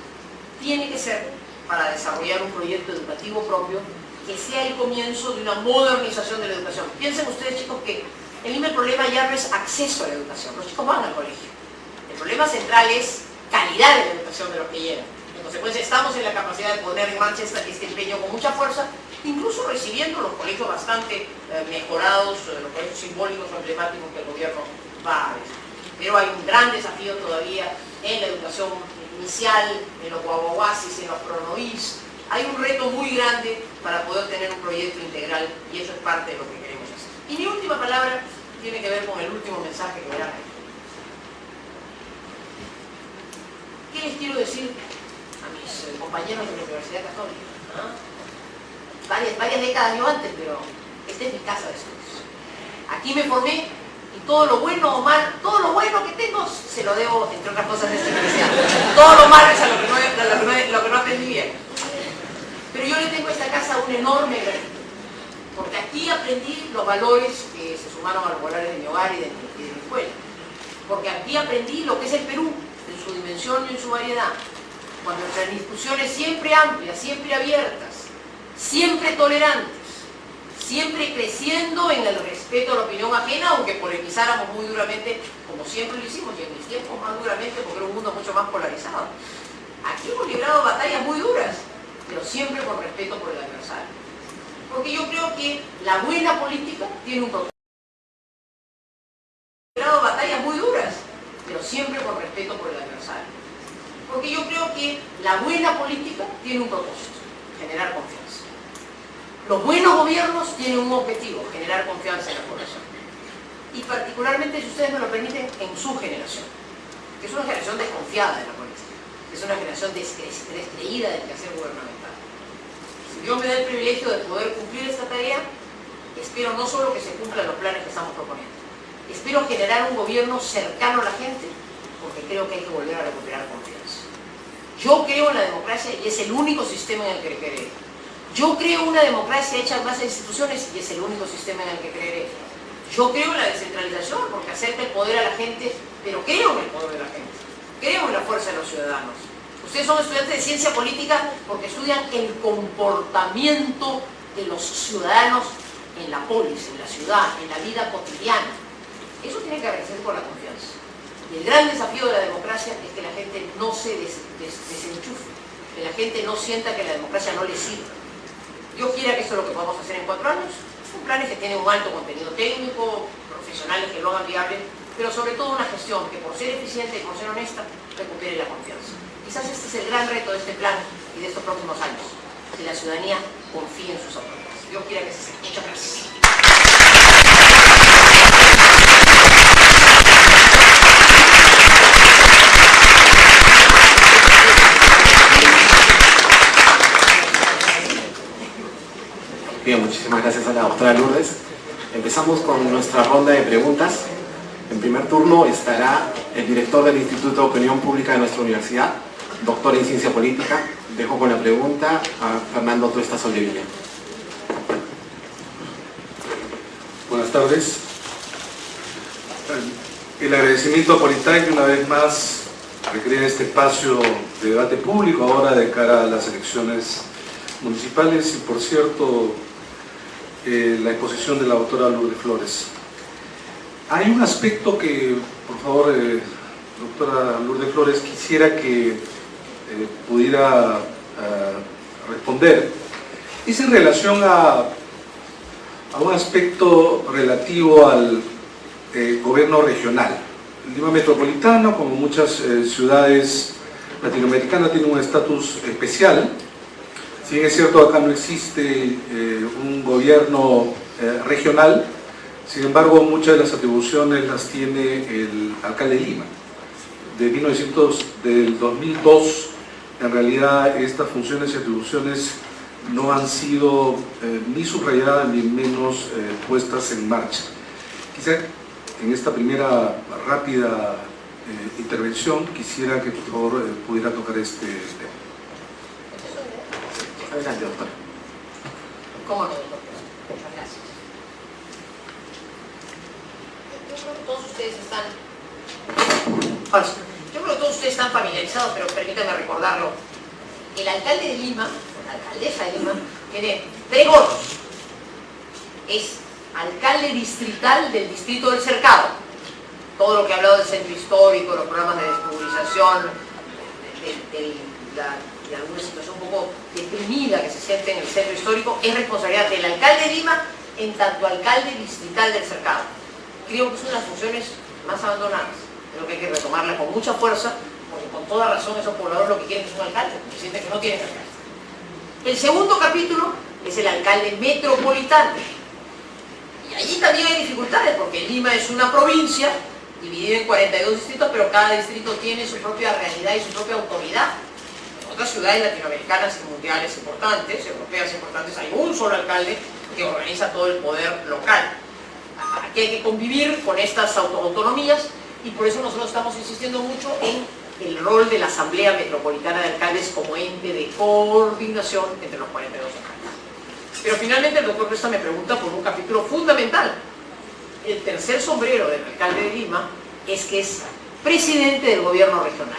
tiene que ser para desarrollar un proyecto educativo propio que sea el comienzo de una modernización de la educación. Piensen ustedes, chicos, que en Lima el problema ya no es acceso a la educación, los chicos van al colegio. El problema central es calidad de la educación de los que llegan. En consecuencia, estamos en la capacidad de poner en marcha este empeño con mucha fuerza, incluso recibiendo los colegios bastante mejorados, los colegios simbólicos o emblemáticos que el gobierno va a recibir. pero hay un gran desafío todavía en la educación inicial, en los guaguaguasis, en los pronoís. Hay un reto muy grande para poder tener un proyecto integral y eso es parte de lo que queremos hacer. Y mi última palabra tiene que ver con el último mensaje que verán ahí. ¿Qué les quiero decir a mis compañeros de la Universidad Católica? Varias décadas yo antes, pero esta es mi casa de estudios. Aquí me formé y todo lo bueno o mal, todo lo bueno que tengo se lo debo, entre otras cosas, a esta universidad. Todo lo malo es a lo que no aprendí bien. Pero yo le tengo a esta casa un enorme gratitud, porque aquí aprendí los valores que se sumaron a los valores de mi hogar y de mi escuela. Porque aquí aprendí lo que es el Perú, en su dimensión y en su variedad. Cuando nuestras discusiones siempre amplias, siempre abiertas, siempre tolerantes, siempre creciendo en el respeto a la opinión ajena, aunque polemizáramos muy duramente, como siempre lo hicimos, y en mis tiempos más duramente, porque era un mundo mucho más polarizado. Aquí hemos librado batallas muy duras, pero siempre con respeto por el adversario. Porque yo creo que la buena política tiene un propósito. Hemos librado batallas muy duras, pero siempre con respeto por el adversario. Porque yo creo que la buena política tiene un propósito, generar confianza. Los buenos gobiernos tienen un objetivo, generar confianza en la población. Y particularmente, si ustedes me lo permiten, en su generación, que es una generación desconfiada de la política, que es una generación descreída del quehacer gubernamental. Si Dios me da el privilegio de poder cumplir esta tarea, espero no solo que se cumplan los planes que estamos proponiendo, espero generar un gobierno cercano a la gente, porque creo que hay que volver a recuperar confianza. Yo creo en la democracia y es el único sistema en el que creeré. Yo creo en una democracia hecha en base a instituciones y es el único sistema en el que creeré. Yo creo en la descentralización porque acerca el poder a la gente, pero creo en el poder de la gente. Creo en la fuerza de los ciudadanos. Ustedes son estudiantes de ciencia política porque estudian el comportamiento de los ciudadanos en la polis, en la ciudad, en la vida cotidiana. Eso tiene que agradecer por la confianza. Y el gran desafío de la democracia es que la gente no se desenchufe, que la gente no sienta que la democracia no le sirve. Yo quiera que esto es lo que podamos hacer en 4 años. Son planes que tienen un alto contenido técnico, profesionales que lo hagan viable, pero sobre todo una gestión que por ser eficiente y por ser honesta, recupere la confianza. Quizás este es el gran reto de este plan y de estos próximos años, que la ciudadanía confíe en sus autoridades. Yo quiera que se sepa. Muchas gracias. Bien, muchísimas gracias a la doctora Lourdes. Empezamos con nuestra ronda de preguntas. En primer turno estará el director del Instituto de Opinión Pública de nuestra universidad, doctor en Ciencia Política. Dejo con la pregunta a Fernando Tuesta Soldevilla. Buenas tardes. El agradecimiento a Politec una vez más de crear este espacio de debate público ahora de cara a las elecciones municipales y, por cierto, la exposición de la doctora Lourdes Flores. Hay un aspecto que, por favor, doctora Lourdes Flores, quisiera que pudiera responder. Es en relación a un aspecto relativo al gobierno regional. Lima Metropolitana, como muchas ciudades latinoamericanas, tiene un estatus especial. Si bien es cierto, acá no existe un gobierno regional, sin embargo, muchas de las atribuciones las tiene el alcalde de Lima. Del 2002, en realidad, estas funciones y atribuciones no han sido ni subrayadas ni menos puestas en marcha. Quizá en esta primera rápida intervención quisiera que, por favor, pudiera tocar este tema. Adelante, doctora. ¿Cómo no, doctor? Muchas gracias. Yo creo que todos ustedes están familiarizados, pero permítanme recordarlo. El alcalde de Lima, la alcaldesa de Lima, tiene 3 gorros. Es alcalde distrital del distrito del Cercado. Todo lo que he hablado del centro histórico, los programas de desmovilización, de alguna situación un poco deprimida que se siente en el centro histórico, es responsabilidad del alcalde de Lima en tanto alcalde distrital del Cercado. Creo que son las funciones más abandonadas. Creo que hay que retomarla con mucha fuerza, porque con toda razón esos pobladores lo que quieren es un alcalde, porque sienten que no tienen alcalde. El segundo capítulo es el alcalde metropolitano. Y allí también hay dificultades, porque Lima es una provincia dividida en 42 distritos, pero cada distrito tiene su propia realidad y su propia autoridad. En otras ciudades latinoamericanas y mundiales importantes, europeas importantes, hay un solo alcalde que organiza todo el poder local. Aquí hay que convivir con estas autonomías y por eso nosotros estamos insistiendo mucho en el rol de la Asamblea Metropolitana de Alcaldes como ente de coordinación entre los 42 alcaldes. Pero finalmente el doctor Cuesta me pregunta por un capítulo fundamental. El tercer sombrero del alcalde de Lima es que es presidente del gobierno regional.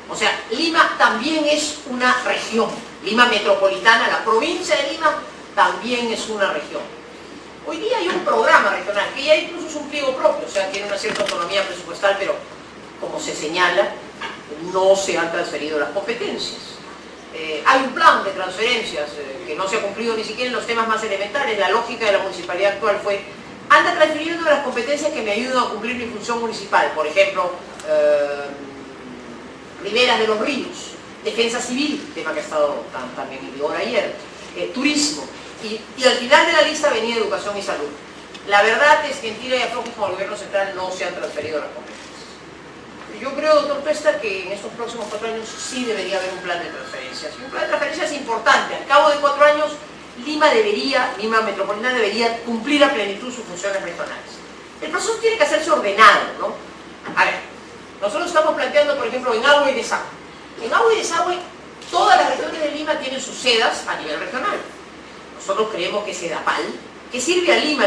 O sea, Lima también es una región. Lima Metropolitana, la provincia de Lima, también es una región. Hoy día hay un programa regional que ya incluso es un pliego propio, o sea, tiene una cierta autonomía presupuestal, pero como se señala, no se han transferido las competencias. Hay un plan de transferencias que no se ha cumplido ni siquiera en los temas más elementales. La lógica de la municipalidad actual fue: anda transfiriendo las competencias que me ayudan a cumplir mi función municipal. Por ejemplo, riberas de los ríos, defensa civil, tema que ha estado también en vigor ayer, turismo, y al final de la lista venía educación y salud. La verdad es que en tira y afloje con el gobierno central no se han transferido las competencias. Yo creo, doctor Cuesta, que en estos próximos 4 años sí debería haber un plan de transferencias. Y un plan de transferencias importante. Al cabo de 4 años, Lima Metropolitana debería cumplir a plenitud sus funciones regionales. El proceso tiene que hacerse ordenado, ¿no? A ver, nosotros estamos planteando, por ejemplo, en agua y desagüe. En agua y desagüe, todas las regiones de Lima tienen sus sedas a nivel regional. Nosotros creemos que Sedapal, que sirve a Lima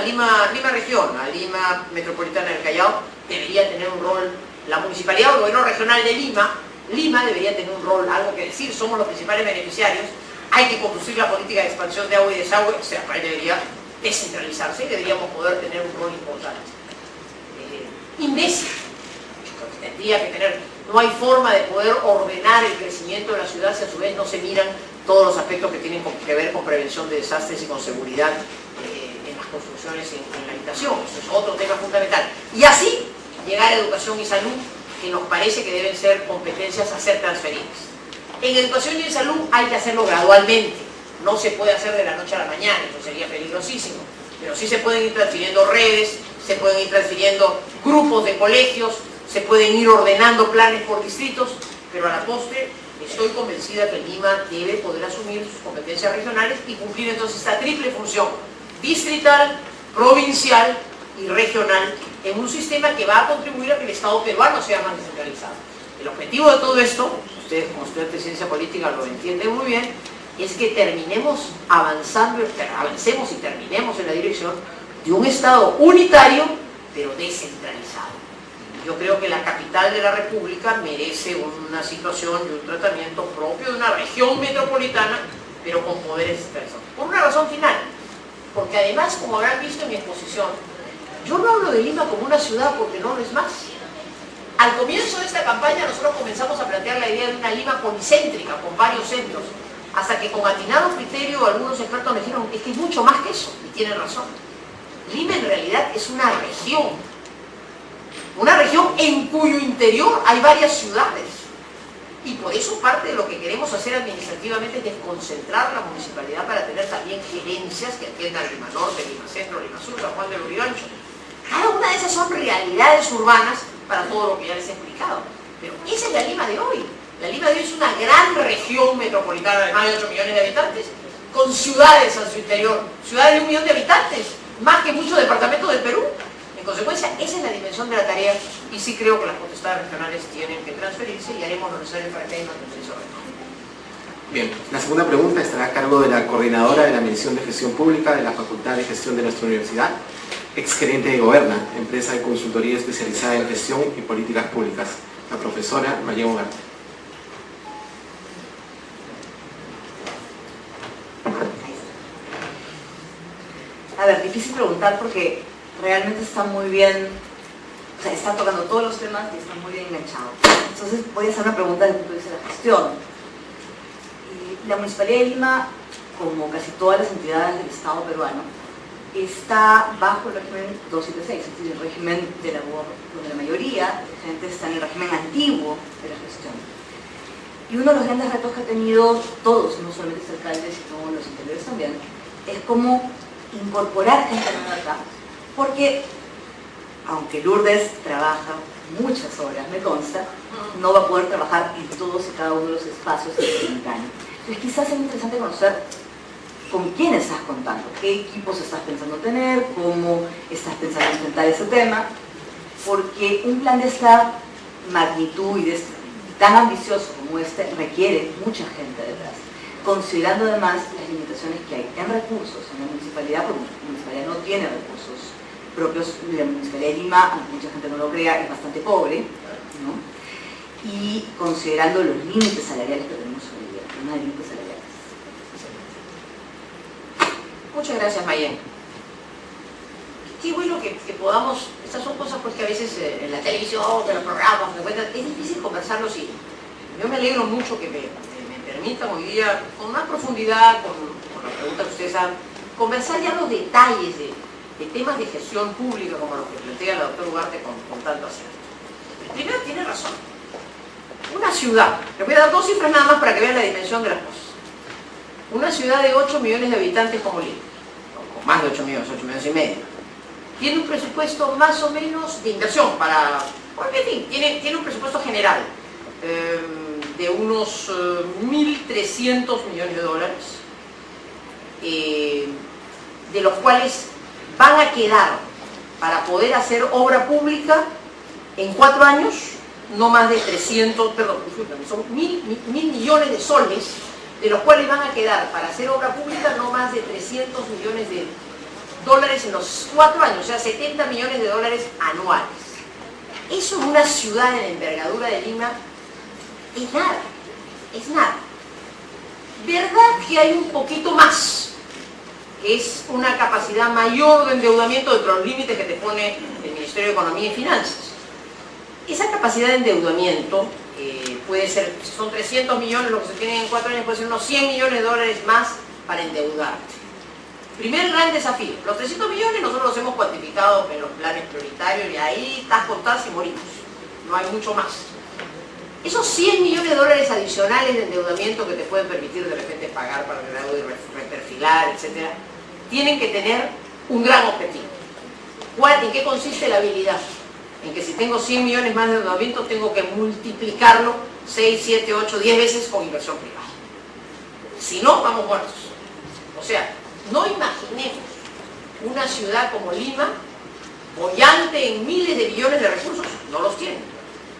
región, a Lima Metropolitana del Callao, debería tener un rol. La municipalidad o el gobierno regional de Lima debería tener un rol, algo que decir, somos los principales beneficiarios, hay que conducir la política de expansión de agua y desagüe, o sea, debería descentralizarse y deberíamos poder tener un rol importante. INDECI, tendría que tener, no hay forma de poder ordenar el crecimiento de la ciudad si a su vez no se miran todos los aspectos que tienen que ver con prevención de desastres y con seguridad en las construcciones y en la habitación. Eso es otro tema fundamental. Y así llegar a educación y salud, que nos parece que deben ser competencias a ser transferidas. En educación y en salud hay que hacerlo gradualmente, no se puede hacer de la noche a la mañana, eso sería peligrosísimo, pero sí se pueden ir transfiriendo redes, se pueden ir transfiriendo grupos de colegios, se pueden ir ordenando planes por distritos, pero a la postre estoy convencida que Lima debe poder asumir sus competencias regionales y cumplir entonces esta triple función: distrital, provincial y regional, en un sistema que va a contribuir a que el Estado peruano sea más descentralizado. El objetivo de todo esto, ustedes como estudiantes de ciencia política lo entienden muy bien, es que avancemos y terminemos en la dirección de un Estado unitario, pero descentralizado. Yo creo que la capital de la República merece una situación y un tratamiento propio de una región metropolitana, pero con poderes descentralizados. Por una razón final, porque además, como habrán visto en mi exposición, yo no hablo de Lima como una ciudad porque no lo es más. Al comienzo de esta campaña nosotros comenzamos a plantear la idea de una Lima policéntrica, con varios centros, hasta que con atinado criterio algunos expertos me dijeron: es que es mucho más que eso, y tienen razón. Lima en realidad es una región en cuyo interior hay varias ciudades, y por eso parte de lo que queremos hacer administrativamente es desconcentrar la municipalidad para tener también gerencias que atiendan Lima Norte, Lima Centro, Lima Sur, San Juan del Lurigancho. Cada una de esas son realidades urbanas para todo lo que ya les he explicado. Pero esa es la Lima de hoy. La Lima de hoy es una gran región metropolitana de más de 8 millones de habitantes, con ciudades a su interior, ciudades de 1 millón de habitantes, más que muchos departamentos del Perú. En consecuencia, esa es la dimensión de la tarea, y sí creo que las potestades regionales tienen que transferirse y haremos lo necesario para que haya una transferencia regional. Bien, la segunda pregunta estará a cargo de la coordinadora de la Misión de Gestión Pública de la Facultad de Gestión de nuestra universidad, exgerente de Goberna, empresa de consultoría especializada en gestión y políticas públicas, la profesora María Ugarte. A ver, difícil preguntar porque realmente está muy bien, o sea, está tocando todos los temas y está muy bien enganchado. Entonces voy a hacer una pregunta desde el punto de vista de la gestión. Y la Municipalidad de Lima, como casi todas las entidades del Estado peruano, está bajo el régimen 276, es decir, el régimen de labor, donde la mayoría de gente está en el régimen antiguo de la gestión. Y uno de los grandes retos que ha tenido todos, no solamente los alcaldes, sino los interiores también, es cómo incorporar gente nueva acá, porque aunque Lourdes trabaja muchas horas, me consta, no va a poder trabajar en todos y cada uno de los espacios simultáneos. Entonces quizás es interesante conocer con quién estás contando, qué equipos estás pensando tener, cómo estás pensando enfrentar ese tema, porque un plan de esta magnitud y tan ambicioso como este requiere mucha gente detrás, considerando además las limitaciones que hay en recursos en la municipalidad, porque la municipalidad no tiene recursos propios. La municipalidad de Lima, aunque mucha gente no lo crea, es bastante pobre, ¿no? Y considerando los límites salariales que tenemos hoy día, el tema de límites salariales. Muchas gracias, Mayen. Qué bueno que podamos, estas son cosas pues que a veces en la televisión, en los programas, es difícil conversarlos, y yo me alegro mucho que me permitan hoy día, con más profundidad, con la pregunta que ustedes han, conversar ya los detalles de temas de gestión pública, como los que plantea la doctora Ugarte con tanto acierto. Primero, tiene razón. Una ciudad, les voy a dar dos cifras nada más para que vean la dimensión de las cosas. Una ciudad de 8 millones de habitantes como Lima, con más de 8 millones y medio, tiene un presupuesto más o menos de inversión para, porque en fin, tiene un presupuesto general de unos 1.300 millones de dólares, de los cuales van a quedar para poder hacer obra pública en 4 años no más de 300, perdón, son 1.000 millones de soles, de los cuales van a quedar para hacer obra pública no más de 300 millones de dólares en los 4 años, o sea, 70 millones de dólares anuales. Eso en una ciudad de la envergadura de Lima es nada, es nada. ¿Verdad que hay un poquito más? Que es una capacidad mayor de endeudamiento dentro de los límites que te pone el Ministerio de Economía y Finanzas. Esa capacidad de endeudamiento puede ser, son 300 millones lo que se tienen en 4 años, puede ser unos 100 millones de dólares más para endeudarte. Primer gran desafío, los 300 millones nosotros los hemos cuantificado en los planes prioritarios y ahí estás contás y morimos, no hay mucho más. Esos 100 millones de dólares adicionales de endeudamiento que te pueden permitir de repente pagar para el grado y reperfilar, etc., tienen que tener un gran objetivo. ¿En qué consiste la habilidad? En que si tengo 100 millones más de endeudamiento, tengo que multiplicarlo 6, 7, 8, 10 veces con inversión privada. Si no, vamos muertos. O sea, no imaginemos una ciudad como Lima, boyante en miles de billones de recursos, no los tiene.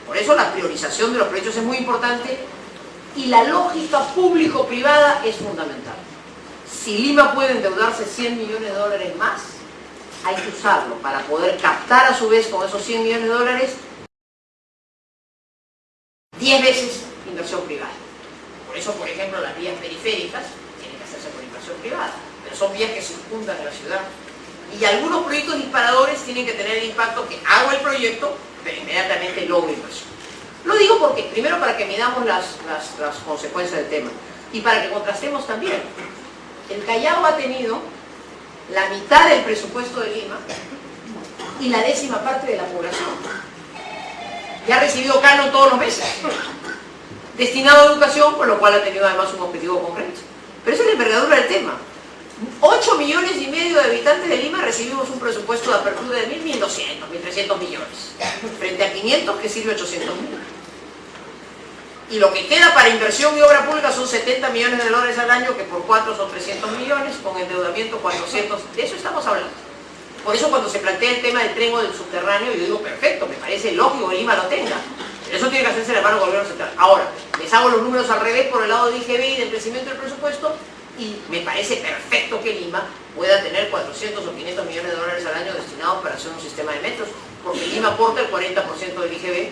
Por eso la priorización de los proyectos es muy importante y la lógica público-privada es fundamental. Si Lima puede endeudarse 100 millones de dólares más, hay que usarlo para poder captar a su vez con esos 100 millones de dólares 10 veces inversión privada. Por eso, por ejemplo, las vías periféricas tienen que hacerse por inversión privada, pero son vías que circundan la ciudad. Y algunos proyectos disparadores tienen que tener el impacto que hago el proyecto, pero inmediatamente logro inversión. Lo digo porque, primero, para que midamos las consecuencias del tema y para que contrastemos también. El Callao ha tenido la mitad del presupuesto de Lima y la 10ª parte de la población. Y ha recibido canon todos los meses, destinado a educación, por lo cual ha tenido además un objetivo concreto. Pero esa es la envergadura del tema. 8 millones y medio de habitantes de Lima recibimos un presupuesto de apertura de 1.200, 1.300 millones, frente a 500 que sirve 800.000. Y lo que queda para inversión y obra pública son 70 millones de dólares al año, que por 4 son 300 millones, con endeudamiento 400, de eso estamos hablando. Por eso cuando se plantea el tema del tren o del subterráneo, yo digo, perfecto, me parece lógico que Lima lo tenga. Pero eso tiene que hacerse de la mano del gobierno central. Ahora, les hago los números al revés por el lado del IGB y del crecimiento del presupuesto, y me parece perfecto que Lima pueda tener 400 o 500 millones de dólares al año destinados para hacer un sistema de metros, porque Lima aporta el 40% del IGB,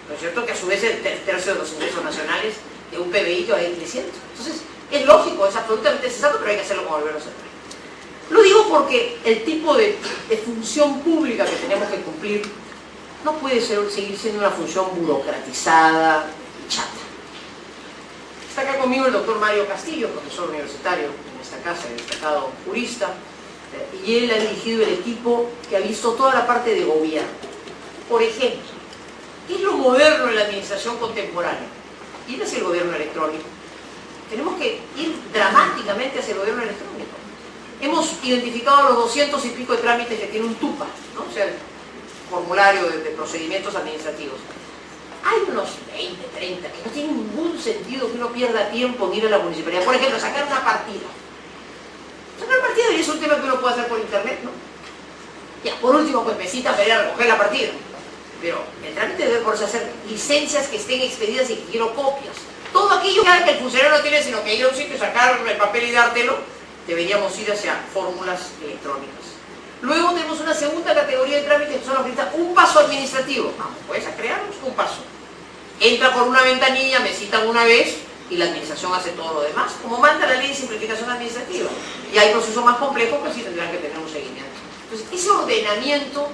¿no es cierto? Que a su vez es el tercio de los ingresos nacionales de un PBI que va a ir creciendo. Entonces, es lógico, es absolutamente sensato, pero hay que hacerlo como gobierno central. Lo digo porque el tipo de función pública que tenemos que cumplir no puede seguir siendo una función burocratizada y chata. Está acá conmigo el doctor Mario Castillo, profesor universitario en esta casa, destacado jurista, y él ha dirigido el equipo que ha visto toda la parte de gobierno. Por ejemplo, ¿qué es lo moderno en la administración contemporánea? Ir hacia el gobierno electrónico. Tenemos que ir dramáticamente hacia el gobierno electrónico. Hemos identificado los 200 y pico de trámites que tiene un TUPA, ¿no? O sea, el formulario de procedimientos administrativos. Hay unos 20, 30 que no tienen ningún sentido que uno pierda tiempo en ir a la municipalidad. Por ejemplo, sacar una partida. Sacar una partida es un tema que uno puede hacer por internet, ¿no? Ya, por último, pues necesita para ir a recoger la partida. Pero el trámite debe poderse hacer licencias que estén expedidas y que quiero copias. Todo aquello que el funcionario no tiene sino que ir a un sitio, sacar el papel y dártelo, deberíamos ir hacia fórmulas electrónicas. Luego tenemos una segunda categoría de trámites que son los que necesitan un paso administrativo. Vamos pues a crearnos un paso. Entra por una ventanilla, me citan una vez y la administración hace todo lo demás, como manda la ley de simplificación administrativa. Y hay procesos más complejos que sí tendrán que tener un seguimiento. Entonces, ese ordenamiento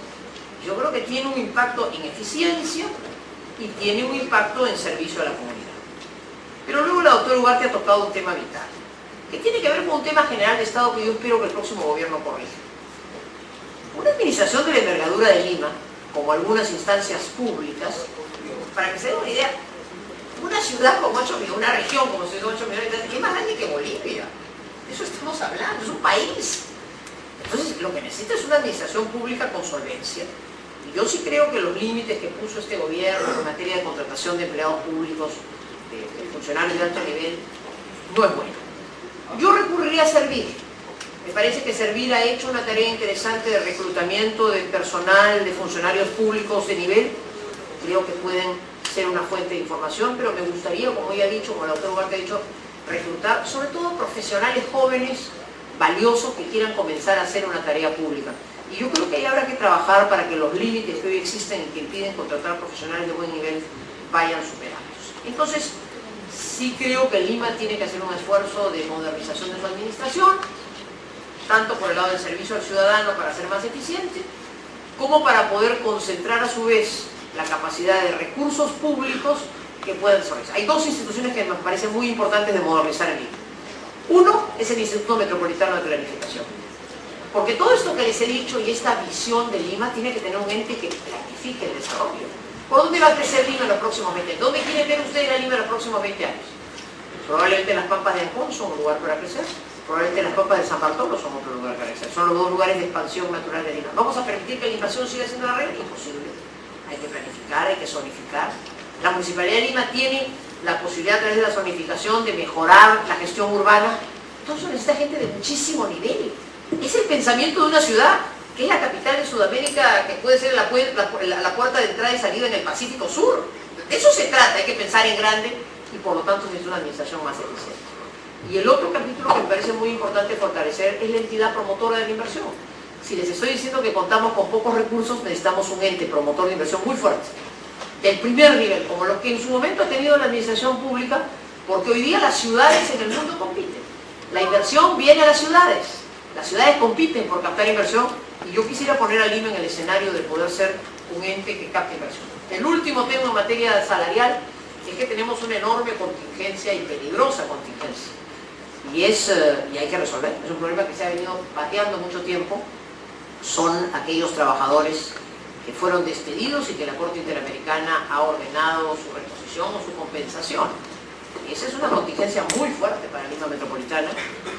yo creo que tiene un impacto en eficiencia y tiene un impacto en servicio a la comunidad. Pero luego la doctora Ugarte ha tocado un tema vital, que tiene que ver con un tema general de Estado que yo espero que el próximo gobierno corrija. Una administración de la envergadura de Lima, como algunas instancias públicas, para que se den una idea, una ciudad con 8 millones, una región como 8 millones de habitantes, es más grande que Bolivia. De eso estamos hablando, es un país. Entonces, lo que necesita es una administración pública con solvencia. Y yo sí creo que los límites que puso este gobierno en materia de contratación de empleados públicos, de funcionarios de alto nivel, no es bueno. Yo recurriría a Servir. Me parece que Servir ha hecho una tarea interesante de reclutamiento de personal, de funcionarios públicos de nivel. Creo que pueden ser una fuente de información, pero me gustaría, como ella ha dicho, como la doctora Ugarte ha dicho, reclutar sobre todo profesionales jóvenes, valiosos, que quieran comenzar a hacer una tarea pública. Y yo creo que ahí habrá que trabajar para que los límites que hoy existen y que impiden contratar profesionales de buen nivel vayan superados. Entonces, sí creo que Lima tiene que hacer un esfuerzo de modernización de su administración, tanto por el lado del servicio al ciudadano para ser más eficiente, como para poder concentrar a su vez la capacidad de recursos públicos que puedan desarrollarse. Hay dos instituciones que me parecen muy importantes de modernizar en Lima. Uno es el Instituto Metropolitano de Planificación. Porque todo esto que les he dicho y esta visión de Lima tiene que tener un ente que planifique el desarrollo. ¿Por dónde va a crecer Lima en los próximos 20 años? ¿Dónde quieren ver ustedes a Lima en los próximos 20 años? Probablemente las Pampas de Ancón son un lugar para crecer. Probablemente las Pampas de San Bartolo son otro lugar para crecer. Son los dos lugares de expansión natural de Lima. ¿Vamos a permitir que la invasión siga siendo la regla? Imposible. Hay que planificar, hay que zonificar. La Municipalidad de Lima tiene la posibilidad a través de la zonificación de mejorar la gestión urbana. Entonces necesita gente de muchísimo nivel. Es el pensamiento de una ciudad que es la capital de Sudamérica, que puede ser la puerta de entrada y salida en el Pacífico Sur. De eso se trata, hay que pensar en grande y por lo tanto necesita una administración más eficiente. Y el otro capítulo que me parece muy importante fortalecer es la entidad promotora de la inversión. Si les estoy diciendo que contamos con pocos recursos, necesitamos un ente promotor de inversión muy fuerte, del primer nivel, como lo que en su momento ha tenido la administración pública, porque hoy día las ciudades en el mundo compiten. La inversión viene a las ciudades compiten por captar inversión, y yo quisiera poner a Lima en el escenario de poder ser un ente que capte inversión. El último tema en materia salarial es que tenemos una enorme contingencia y peligrosa contingencia, y hay que resolver. Es un problema que se ha venido pateando mucho tiempo. Son aquellos trabajadores que fueron despedidos y que la Corte Interamericana ha ordenado su reposición o su compensación. Y esa es una contingencia muy fuerte para Lima Metropolitana,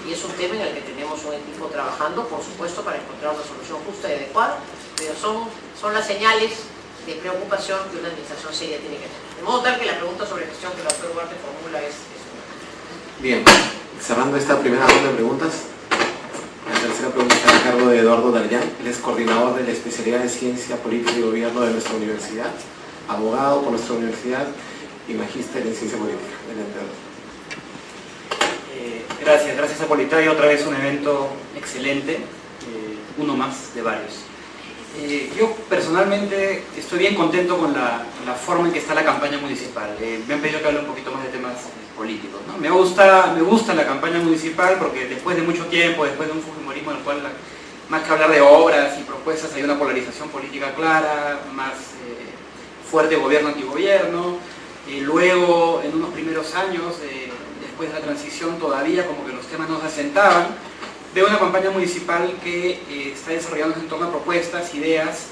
y es un tema en el que tenemos un equipo trabajando, por supuesto, para encontrar una solución justa y adecuada, pero son las señales de preocupación que una administración seria tiene que tener. De modo tal que la pregunta sobre gestión que la doctora Ugarte formula es Bien, cerrando esta primera ronda de preguntas, la tercera pregunta está a cargo de Eduardo Darllán. Él es coordinador de la especialidad de Ciencia, Política y Gobierno de nuestra universidad, abogado por nuestra universidad y magíster en Ciencia Política. Gracias a Politario, otra vez un evento excelente, uno más de varios. Yo personalmente estoy bien contento con la forma en que está la campaña municipal. Me han pedido que hable un poquito más de temas políticos, ¿no? Me gusta la campaña municipal porque después de mucho tiempo, después de un fujimorismo en el cual más que hablar de obras y propuestas hay una polarización política clara, más fuerte gobierno-antigobierno, luego en unos primeros años después de la transición todavía como que los temas no se asentaban, veo una campaña municipal que está desarrollándose en torno a propuestas, ideas,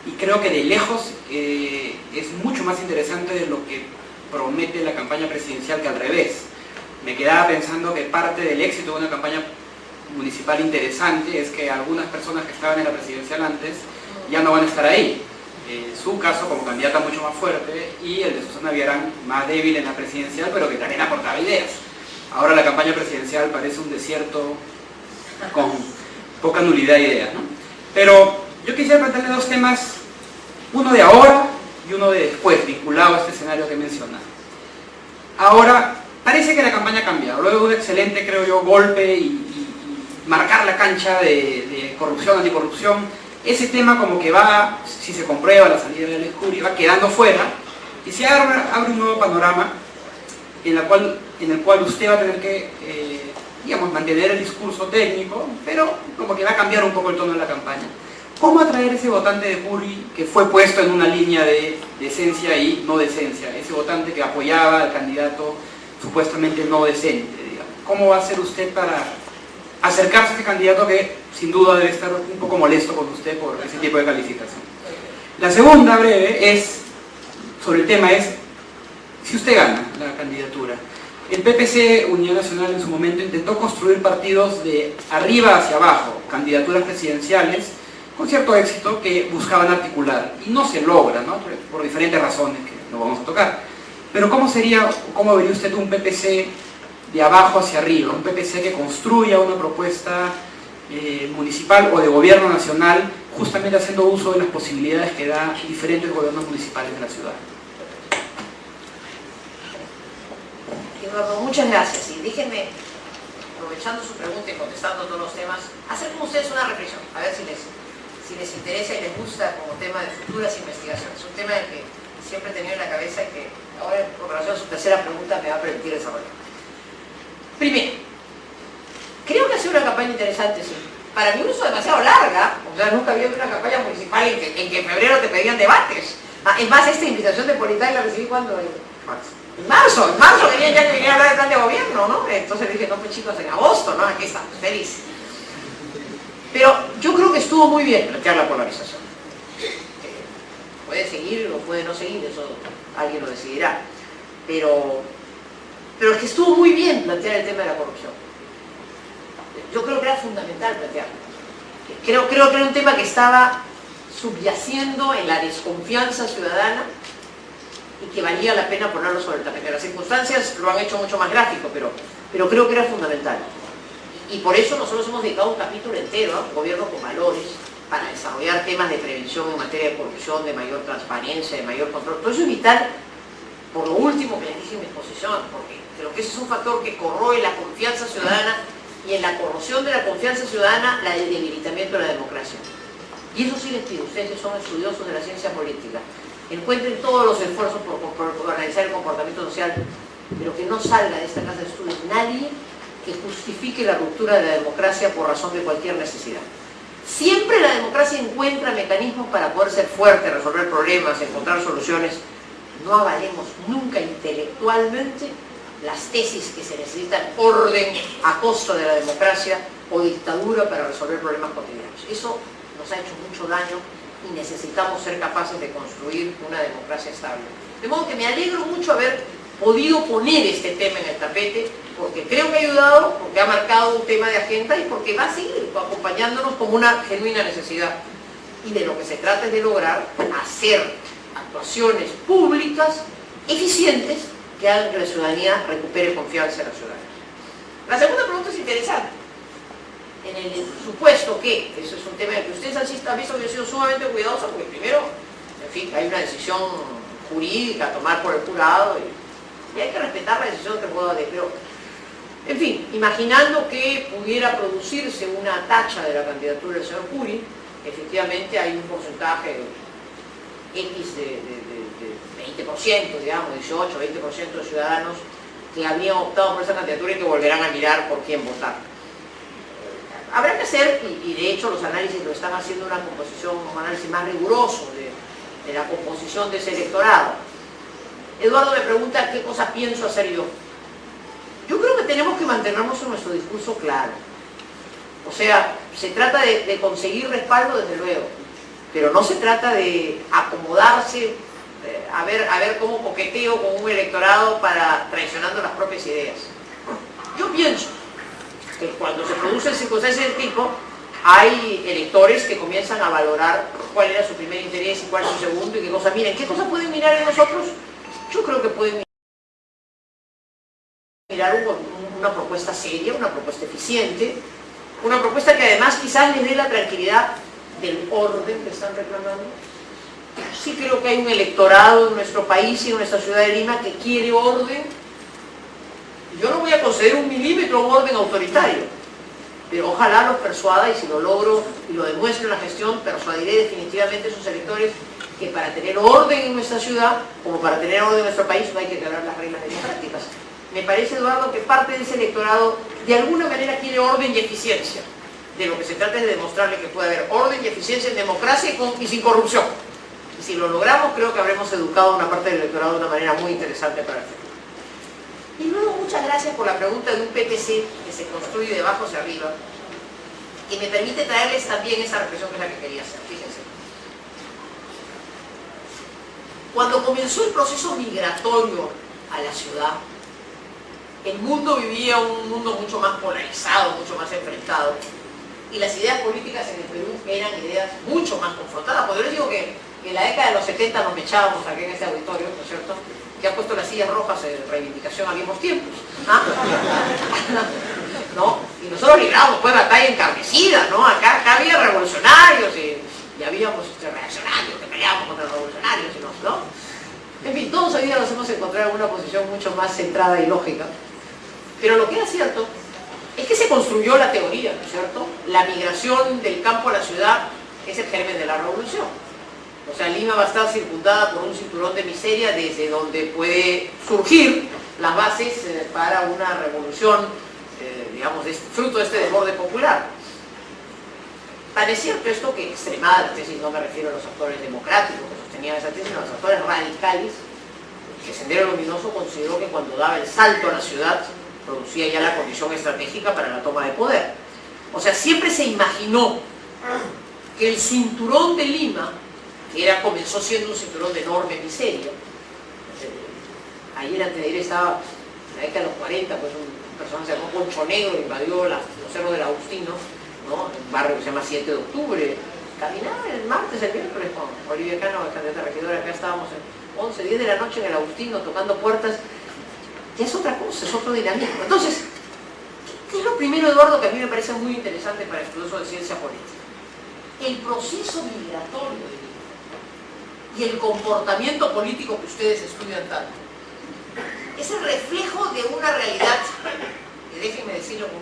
y creo que de lejos es mucho más interesante de lo que promete la campaña presidencial que al revés. Me quedaba pensando que parte del éxito de una campaña municipal interesante es que algunas personas que estaban en la presidencial antes ya no van a estar ahí. Su caso como candidata mucho más fuerte y el de Susana Villarán más débil en la presidencial, pero que también aportaba ideas. Ahora la campaña presidencial parece un desierto con poca nulidad de ideas, ¿no? Pero yo quisiera plantearle dos temas, uno de ahora y uno de después, vinculado a este escenario que he mencionado. Ahora, parece que la campaña ha cambiado, luego de un excelente, creo yo, golpe y marcar la cancha de corrupción, anticorrupción, ese tema como que va, si se comprueba la salida del Escuri, va quedando fuera y se abre un nuevo panorama en el cual usted va a tener que, digamos, mantener el discurso técnico, pero como que va a cambiar un poco el tono de la campaña. ¿Cómo atraer ese votante de Puri que fue puesto en una línea de decencia y no decencia? Ese votante que apoyaba al candidato supuestamente no decente, digamos. ¿Cómo va a hacer usted para acercarse a este candidato que sin duda debe estar un poco molesto con usted por ese tipo de calificación? La segunda, breve, sobre el tema es, si usted gana la candidatura, el PPC, Unidad Nacional, en su momento intentó construir partidos de arriba hacia abajo, candidaturas presidenciales, con cierto éxito, que buscaban articular, y no se logra, ¿no? Por diferentes razones que no vamos a tocar. Pero ¿cómo vería usted un PPC de abajo hacia arriba, un PPC que construya una propuesta municipal o de gobierno nacional, justamente haciendo uso de las posibilidades que da diferentes gobiernos municipales de la ciudad? Eduardo, muchas gracias. Y déjenme, aprovechando su pregunta y contestando todos los temas, hacer con ustedes una reflexión, a ver si les interesa y les gusta como tema de futuras investigaciones. Es un tema del que siempre he tenido en la cabeza y que ahora, con relación a su tercera pregunta, me va a permitir desarrollar. Primero, creo que ha sido una campaña interesante, sí. Para mí, un uso demasiado larga, o sea, nunca había una campaña municipal en que en febrero te pedían debates. Es más, esta invitación de Politay la recibí cuando... En marzo querían ya que viniera a hablar del plan de gobierno, ¿no? Entonces dije, no, pues chicos, en agosto, ¿no? Aquí estamos, feliz. Pero yo creo que estuvo muy bien plantear la polarización. Puede seguir o puede no seguir, eso alguien lo decidirá. Pero es que estuvo muy bien plantear el tema de la corrupción. Yo creo que era fundamental plantearlo. Creo que era un tema que estaba subyaciendo en la desconfianza ciudadana y que valía la pena ponerlo sobre el tapete. Las circunstancias lo han hecho mucho más gráfico, pero creo que era fundamental. Y por eso nosotros hemos dedicado un capítulo entero a Gobierno con Valores, para desarrollar temas de prevención en materia de corrupción, de mayor transparencia, de mayor control. Todo eso es vital, por lo último que les dije en mi exposición, porque creo que ese es un factor que corroe la confianza ciudadana, y en la corrosión de la confianza ciudadana, el debilitamiento de la democracia. Y eso sí les pido, ustedes que son estudiosos de la ciencia política, encuentren todos los esfuerzos por analizar el comportamiento social, pero que no salga de esta casa de estudios nadie que justifique la ruptura de la democracia por razón de cualquier necesidad. Siempre la democracia encuentra mecanismos para poder ser fuerte, resolver problemas, encontrar soluciones. No avalemos nunca intelectualmente las tesis que se necesitan orden a costa de la democracia o dictadura para resolver problemas cotidianos. Eso nos ha hecho mucho daño y necesitamos ser capaces de construir una democracia estable. De modo que me alegro mucho haber podido poner este tema en el tapete, porque creo que ha ayudado, porque ha marcado un tema de agenda y porque va a seguir acompañándonos como una genuina necesidad. Y de lo que se trata es de lograr hacer actuaciones públicas eficientes que hagan que la ciudadanía recupere confianza en la ciudadanía. La segunda pregunta es interesante. En el supuesto que, eso es un tema en el que ustedes han visto que yo he sido sumamente cuidadoso, porque primero, en fin, hay una decisión jurídica a tomar por el jurado y hay que respetar la decisión que pueda haber, pero, en fin, imaginando que pudiera producirse una tacha de la candidatura del señor Puri, efectivamente hay un porcentaje X de 20%, digamos, 18, 20% de ciudadanos que habían optado por esa candidatura y que volverán a mirar por quién votar. Habrá que hacer, y de hecho los análisis lo están haciendo un análisis más riguroso de la composición de ese electorado. Eduardo me pregunta qué cosa pienso hacer yo. Yo creo que tenemos que mantenernos en nuestro discurso claro. O sea, se trata de conseguir respaldo desde luego, pero no se trata de acomodarse, a ver cómo coqueteo con un electorado para traicionando las propias ideas. Yo pienso que cuando se producen circunstancias de este tipo, hay electores que comienzan a valorar cuál era su primer interés y cuál es su segundo y qué cosa miren. ¿Qué cosa pueden mirar en nosotros? Yo creo que pueden mirar una propuesta seria, una propuesta eficiente, una propuesta que además quizás les dé la tranquilidad del orden que están reclamando. Sí creo que hay un electorado en nuestro país y en nuestra ciudad de Lima que quiere orden. Yo no voy a conceder un milímetro a un orden autoritario, pero ojalá los persuada, y si lo logro y lo demuestro en la gestión, persuadiré definitivamente a esos electores que para tener orden en nuestra ciudad, como para tener orden en nuestro país, no hay que quebrar las reglas democráticas. Me parece, Eduardo, que parte de ese electorado de alguna manera quiere orden y eficiencia. De lo que se trata es de demostrarle que puede haber orden y eficiencia en democracia y sin corrupción. Y si lo logramos, creo que habremos educado a una parte del electorado de una manera muy interesante para el futuro. Y luego, muchas gracias por la pregunta de un PPC que se construye de abajo hacia arriba, que me permite traerles también esa reflexión que es la que quería hacer. Fíjense. Cuando comenzó el proceso migratorio a la ciudad, el mundo vivía un mundo mucho más polarizado, mucho más enfrentado, y las ideas políticas en el Perú eran ideas mucho más confrontadas. Porque yo les digo que en la década de los 70 nos echábamos aquí en este auditorio, ¿no es cierto?, que ha puesto las sillas rojas de reivindicación a viejos tiempos. ¿No? Y nosotros librábamos pues batalla encarnecida, ¿no? Acá había revolucionarios y habíamos reaccionarios que peleábamos contra los revolucionarios, ¿no? En fin, todos hoy día nos hemos encontrado en una posición mucho más centrada y lógica. Pero lo que era cierto es que se construyó la teoría, ¿no es cierto? La migración del campo a la ciudad es el germen de la revolución. O sea, Lima va a estar circundada por un cinturón de miseria desde donde puede surgir las bases para una revolución, digamos, fruto de este desborde popular. Tan es cierto esto que extremada la tesis, no me refiero a los actores democráticos que sostenían esa tesis, sino a los actores radicales, que Sendero Luminoso consideró que cuando daba el salto a la ciudad producía ya la condición estratégica para la toma de poder. O sea, siempre se imaginó que el cinturón de Lima, que comenzó siendo un cinturón de enorme miseria. Ayer, antes de ayer, estaba en la década de los 40, pues un personaje se llamó Poncho Negro, invadió los cerros del Agustino, ¿no? En un barrio que se llama 7 de octubre. Caminaba el martes, el miércoles con Olivia Cano, candidata regidora. Acá estábamos en 11, 10 de la noche en el Agustino tocando puertas. Ya es otra cosa, es otro dinamismo. Entonces, ¿qué es lo primero, Eduardo, que a mí me parece muy interesante para el estudioso de ciencia política? El proceso migratorio de Lima y el comportamiento político que ustedes estudian tanto es el reflejo de una realidad que, déjenme decirlo con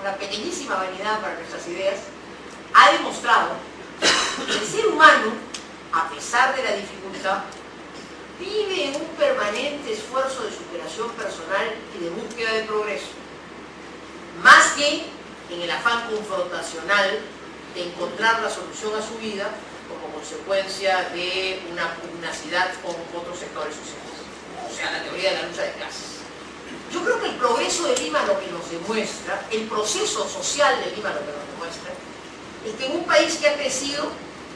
una pequeñísima vanidad para nuestras ideas, ha demostrado que el ser humano, a pesar de la dificultad, vive en un permanente esfuerzo de superación personal y de búsqueda de progreso, más que en el afán confrontacional de encontrar la solución a su vida como consecuencia de una pugnacidad con otros sectores sociales. O sea, la teoría de la lucha de clases. Yo creo que el progreso de Lima lo que nos demuestra, el proceso social de Lima lo que nos demuestra, es que en un país que ha crecido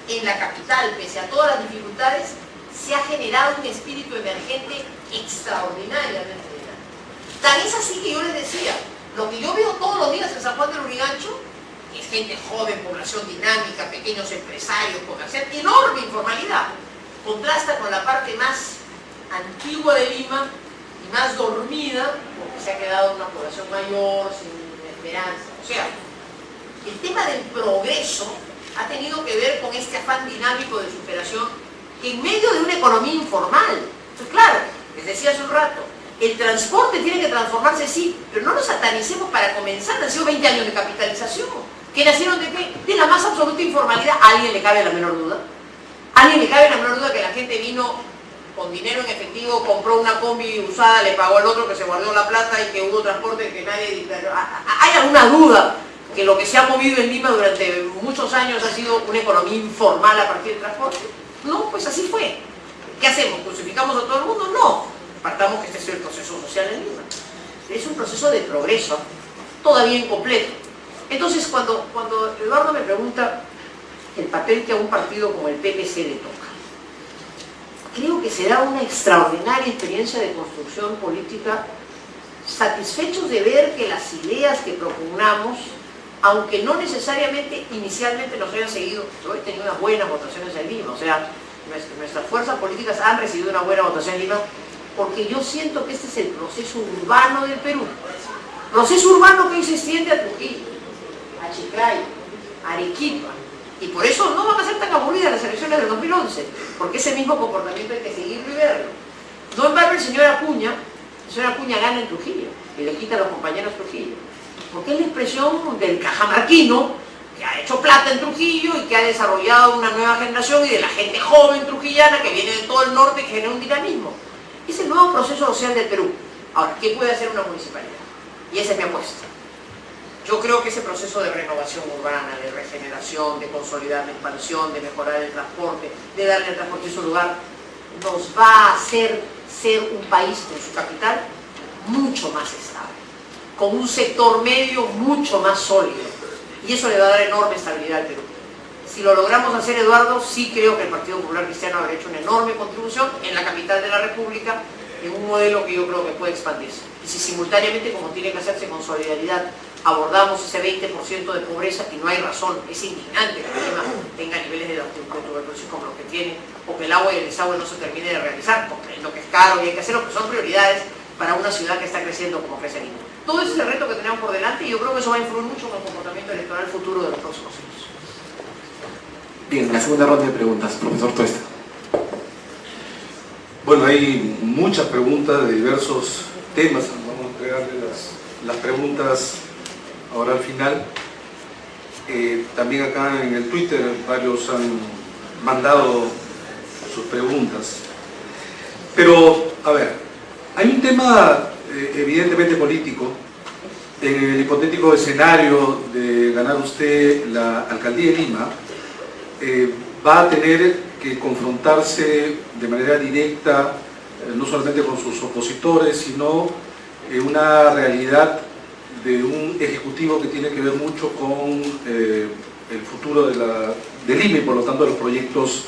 en la capital, pese a todas las dificultades, se ha generado un espíritu emergente extraordinariamente grande. Tan es así que yo les decía, lo que yo veo todos los días en San Juan del Lurigancho es gente joven, población dinámica, pequeños empresarios, comerciantes, enorme informalidad. Contrasta con la parte más antigua de Lima y más dormida, porque se ha quedado una población mayor, sin esperanza. O sea, el tema del progreso ha tenido que ver con este afán dinámico de superación en medio de una economía informal. Entonces, claro, les decía hace un rato, el transporte tiene que transformarse, sí, pero no nos satanicemos para comenzar. Han sido 20 años de capitalización, que nacieron de qué? De la más absoluta informalidad. ¿A alguien le cabe la menor duda? ¿A alguien le cabe la menor duda que la gente vino con dinero en efectivo, compró una combi usada, le pagó al otro que se guardó la plata y que hubo transporte que nadie... ¿Hay alguna duda que lo que se ha movido en Lima durante muchos años ha sido una economía informal a partir del transporte? No, pues así fue. ¿Qué hacemos? ¿Crucificamos a todo el mundo? No. Partamos que este es el proceso social en Lima. Es un proceso de progreso, todavía incompleto. Entonces, cuando Eduardo me pregunta el papel que a un partido como el PPC le toca, creo que será una extraordinaria experiencia de construcción política, satisfechos de ver que las ideas que propugnamos, aunque no necesariamente inicialmente nos hayan seguido, yo he tenido unas buenas votaciones en Lima, o sea, nuestras fuerzas políticas han recibido una buena votación en Lima, porque yo siento que este es el proceso urbano del Perú. Proceso urbano que hoy se extiende a Trujillo, a Chiclayo, a Arequipa, y por eso no van a ser tan aburridas las elecciones del 2011, porque ese mismo comportamiento hay que seguirlo y verlo. No en vano el señor Acuña gana en Trujillo y le quita a los compañeros Trujillo, porque es la expresión del cajamarquino que ha hecho plata en Trujillo y que ha desarrollado una nueva generación, y de la gente joven trujillana que viene de todo el norte, que genera un dinamismo. Es el nuevo proceso social del Perú. Ahora, ¿qué puede hacer una municipalidad? Y esa es mi apuesta. Yo creo que ese proceso de renovación urbana, de regeneración, de consolidar la expansión, de mejorar el transporte, de darle al transporte su lugar, nos va a hacer ser un país con su capital mucho más estable, con un sector medio mucho más sólido, y eso le va a dar enorme estabilidad al Perú. Si lo logramos hacer, Eduardo, sí creo que el Partido Popular Cristiano habrá hecho una enorme contribución en la capital de la República, en un modelo que yo creo que puede expandirse. Y si simultáneamente, como tiene que hacerse con solidaridad, abordamos ese 20% de pobreza, y no hay razón, es indignante que Lima tenga niveles de tuberculosis como los que tiene, o que el agua y el desagüe no se termine de realizar, comprendo que es caro y hay que hacerlo, que son prioridades para una ciudad que está creciendo como crece Lima. Todo ese es el reto que tenemos por delante, y yo creo que eso va a influir mucho en el comportamiento electoral futuro de los próximos años. Bien, la segunda ronda de preguntas, profesor Tuesta. Bueno, hay muchas preguntas de diversos temas. Vamos a entregarle las preguntas ahora al final. También acá en el Twitter varios han mandado sus preguntas. Pero, a ver, hay un tema evidentemente político. En el hipotético escenario de ganar usted la alcaldía de Lima, va a tener que confrontarse de manera directa, no solamente con sus opositores, sino una realidad de un ejecutivo que tiene que ver mucho con el futuro de Lima, y por lo tanto de los proyectos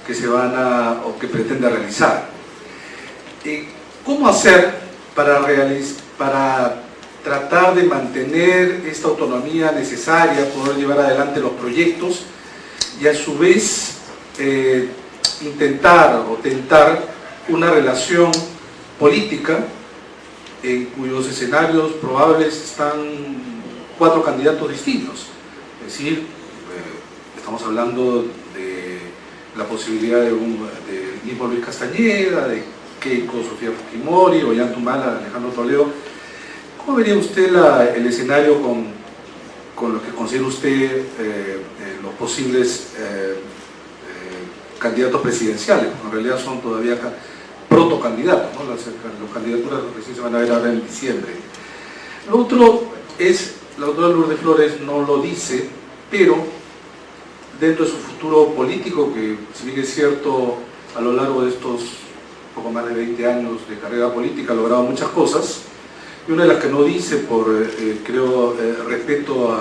que se van a, o que pretende realizar. ¿Cómo hacer para tratar de mantener esta autonomía necesaria, poder llevar adelante los proyectos, y a su vez intentar o tentar una relación política en cuyos escenarios probables están 4 candidatos distintos? Es decir, estamos hablando de la posibilidad de Nipo Luis Castañeda, de Keiko Sofía Fujimori, Ollanta Alejandro Toledo. ¿Cómo vería usted el escenario con lo que considera usted los posibles candidatos presidenciales? En realidad son todavía protocandidatos, ¿no? Las candidaturas recién se van a ver ahora en diciembre. Lo otro es, la doctora Lourdes Flores no lo dice, pero dentro de su futuro político, que si bien es cierto, a lo largo de estos poco más de 20 años de carrera política ha logrado muchas cosas, y una de las que no dice, por creo respeto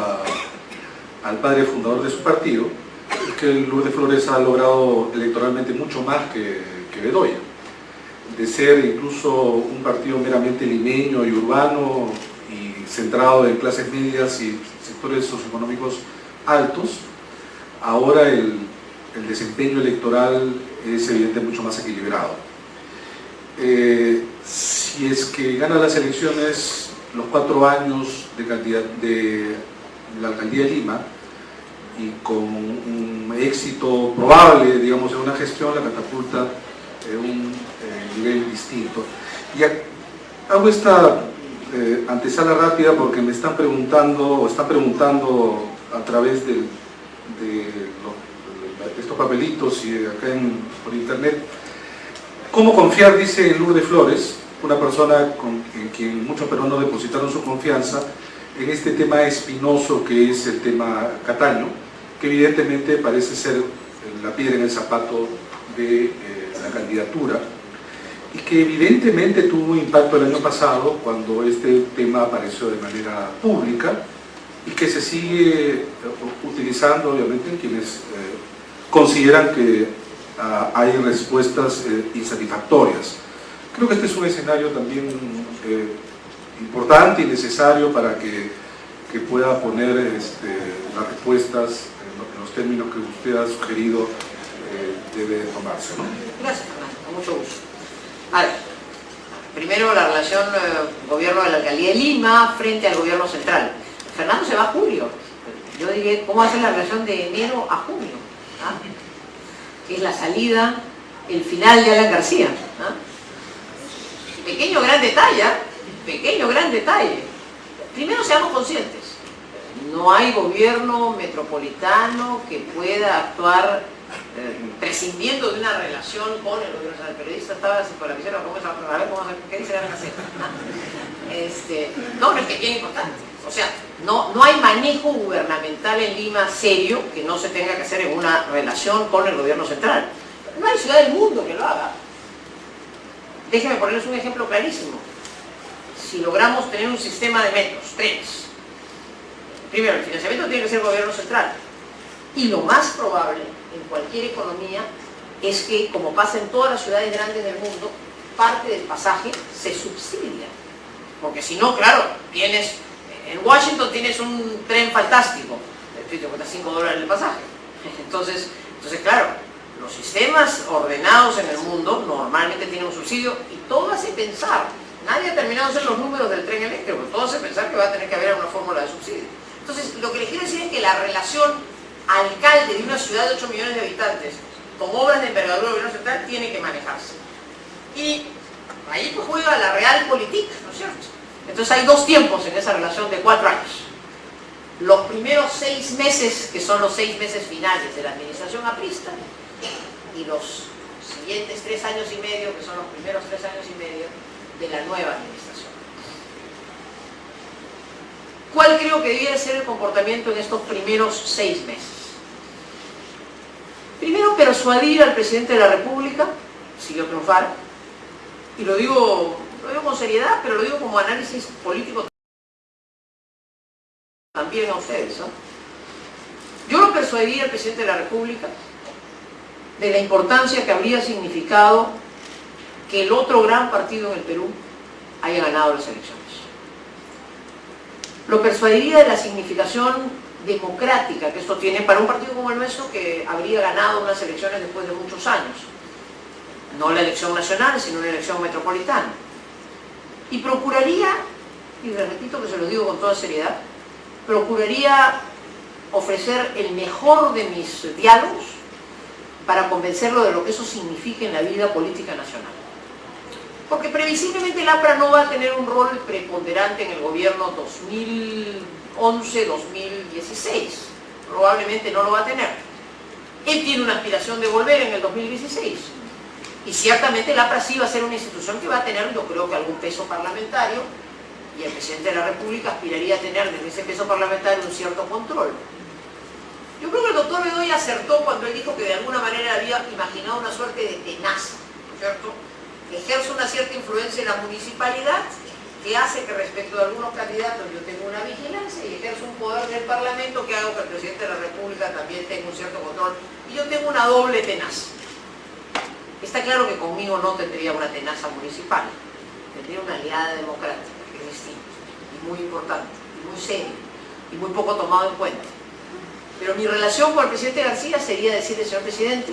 al padre fundador de su partido, es que Lourdes Flores ha logrado electoralmente mucho más que Bedoya, de ser incluso un partido meramente limeño y urbano y centrado en clases medias y sectores socioeconómicos altos. Ahora el desempeño electoral es evidentemente mucho más equilibrado. Si es que gana las elecciones los 4 años de la alcaldía de Lima, y con un éxito probable, digamos, en una gestión, la catapulta un nivel distinto. Y hago esta antesala rápida porque me están preguntando, o están preguntando a través de estos papelitos y acá por internet, ¿cómo confiar? Dice Lourdes Flores, una persona en quien muchos peruanos depositaron su confianza, en este tema espinoso que es el tema Cataño, que evidentemente parece ser la piedra en el zapato de la candidatura, y que evidentemente tuvo un impacto el año pasado cuando este tema apareció de manera pública, y que se sigue utilizando, obviamente, en quienes consideran que hay respuestas insatisfactorias. Creo que este es un escenario también importante y necesario para que pueda poner las respuestas en los términos que usted ha sugerido debe tomarse, ¿no? Gracias, Fernando, con mucho gusto. A ver, primero la relación gobierno de la Alcaldía de Lima frente al gobierno central. Fernando se va a julio. Yo diré, ¿cómo va a ser la relación de enero a junio? ¿Ah? Que es la salida, el final de Alan García. ¿Ah? Pequeño gran detalle, ¿eh? Pequeño gran detalle. Primero seamos conscientes, no hay gobierno metropolitano que pueda actuar prescindiendo de una relación con el gobierno. El periodista estaba así con la visera, ¿qué dice la Gaceta? No, es que es bien importante. O sea, no hay manejo gubernamental en Lima serio que no se tenga que hacer en una relación con el gobierno central. No hay ciudad del mundo que lo haga. Déjenme ponerles un ejemplo clarísimo. Si logramos tener un sistema de metros, trenes, primero, el financiamiento tiene que ser el gobierno central. Y lo más probable en cualquier economía es que, como pasa en todas las ciudades grandes del mundo, parte del pasaje se subsidia. Porque si no, claro, en Washington tienes un tren fantástico, te cuesta $5 el pasaje. Entonces, claro, los sistemas ordenados en el mundo normalmente tienen un subsidio y todo hace pensar. Nadie ha terminado de hacer los números del tren eléctrico, todo hace pensar que va a tener que haber una fórmula de subsidio. Entonces, lo que les quiero decir es que la relación alcalde de una ciudad de 8 millones de habitantes con obras de envergadura del gobierno central tiene que manejarse. Y ahí pues juega la realpolitik, ¿no es cierto? Entonces hay dos tiempos en esa relación de 4 años. Los primeros 6 meses, que son los 6 meses finales de la administración aprista, y los siguientes 3 años y medio, que son los primeros 3 años y medio de la nueva administración. ¿Cuál creo que debiera ser el comportamiento en estos primeros 6 meses? Primero, persuadir al presidente de la República, si yo triunfara, y lo digo con seriedad, pero lo digo como análisis político también a ustedes, ¿no? Yo lo persuadiría al presidente de la República de la importancia que habría significado que el otro gran partido en el Perú haya ganado las elecciones. Lo persuadiría de la significación democrática que esto tiene para un partido como el nuestro, que habría ganado unas elecciones después de muchos años. No la elección nacional, sino una elección metropolitana. Y procuraría, y les repito que se lo digo con toda seriedad, procuraría ofrecer el mejor de mis diálogos para convencerlo de lo que eso significa en la vida política nacional. Porque previsiblemente el APRA no va a tener un rol preponderante en el gobierno 2011-2016. Probablemente no lo va a tener. Él tiene una aspiración de volver en el 2016. Y ciertamente el APRA sí va a ser una institución que va a tener, yo creo que algún peso parlamentario, y el presidente de la República aspiraría a tener desde ese peso parlamentario un cierto control. Yo creo que el doctor Bedoya acertó cuando él dijo que de alguna manera había imaginado una suerte de tenaza, ¿no es cierto?, que ejerce una cierta influencia en la municipalidad, que hace que respecto de algunos candidatos yo tenga una vigilancia y ejerce un poder del Parlamento que haga que el presidente de la República también tenga un cierto control, y yo tengo una doble tenaza. Está claro que conmigo no tendría una tenaza municipal, tendría una aliada democrática, que es distinto, y muy importante, y muy serio, y muy poco tomado en cuenta. Pero mi relación con el presidente García sería decirle: señor presidente,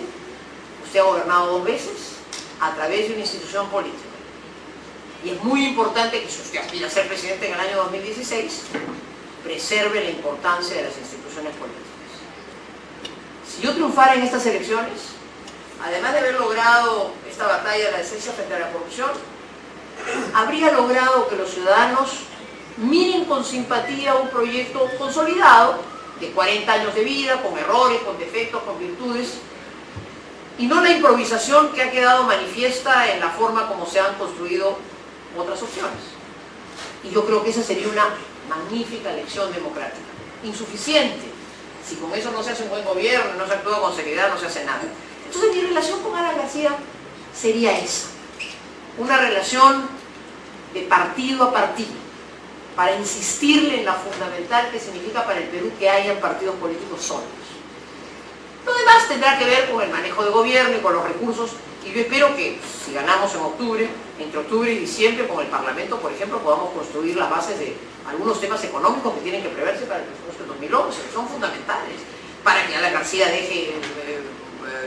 usted ha gobernado 2 veces a través de una institución política. Y es muy importante que, si usted aspira a ser presidente en el año 2016, preserve la importancia de las instituciones políticas. Si yo triunfara en estas elecciones, además de haber logrado esta batalla de la decencia frente a la corrupción, habría logrado que los ciudadanos miren con simpatía un proyecto consolidado de 40 años de vida, con errores, con defectos, con virtudes, y no la improvisación que ha quedado manifiesta en la forma como se han construido otras opciones. Y yo creo que esa sería una magnífica lección democrática. Insuficiente. Si con eso no se hace un buen gobierno, no se actúa con seriedad, no se hace nada. Entonces mi relación con Alan García sería esa. Una relación de partido a partido. para insistirle en la fundamental que significa para el Perú que hayan partidos políticos sólidos. Lo demás tendrá que ver con el manejo de gobierno y con los recursos, y yo espero que si ganamos en octubre, entre octubre y diciembre con el Parlamento, por ejemplo, podamos construir las bases de algunos temas económicos que tienen que preverse para el presupuesto de 2011, que son fundamentales, para que Alan García deje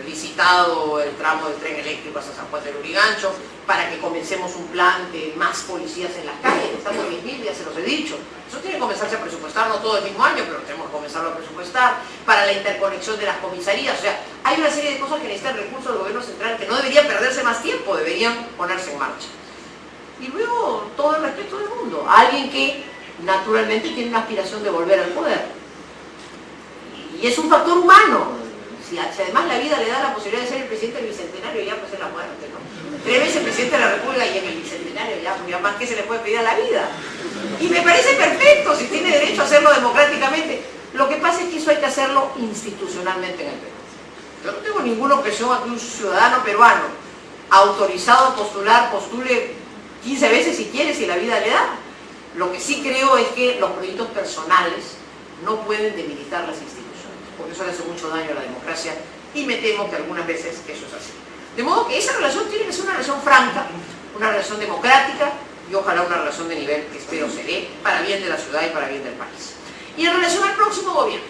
licitado el tramo del tren eléctrico hasta San Juan del Lurigancho, para que comencemos un plan de más policías en las calles, estamos en 10.000, ya se los he dicho. Eso tiene que comenzarse a presupuestar, no todo el mismo año, pero tenemos que comenzarlo a presupuestar, para la interconexión de las comisarías. O sea, hay una serie de cosas que necesitan recursos del gobierno central que no deberían perderse más tiempo, deberían ponerse en marcha. Y luego, todo el respeto del mundo, alguien que naturalmente tiene una aspiración de volver al poder. Y es un factor humano. Si además la vida le da la posibilidad de ser el presidente del Bicentenario, ya pues es la muerte, ¿no? 3 veces presidente de la República y en el Bicentenario, ya más que se le puede pedir a la vida. Y me parece perfecto, si tiene derecho a hacerlo democráticamente. Lo que pasa es que eso hay que hacerlo institucionalmente en el Perú. Yo no tengo ninguna objeción a que un ciudadano peruano autorizado a postular, postule 15 veces si quiere, si la vida le da. Lo que sí creo es que los proyectos personales no pueden debilitar las instituciones, porque eso le hace mucho daño a la democracia, y me temo que algunas veces eso es así. De modo que esa relación tiene que ser una relación franca, una relación democrática, y ojalá una relación de nivel que espero se dé para bien de la ciudad y para bien del país. Y en relación al próximo gobierno,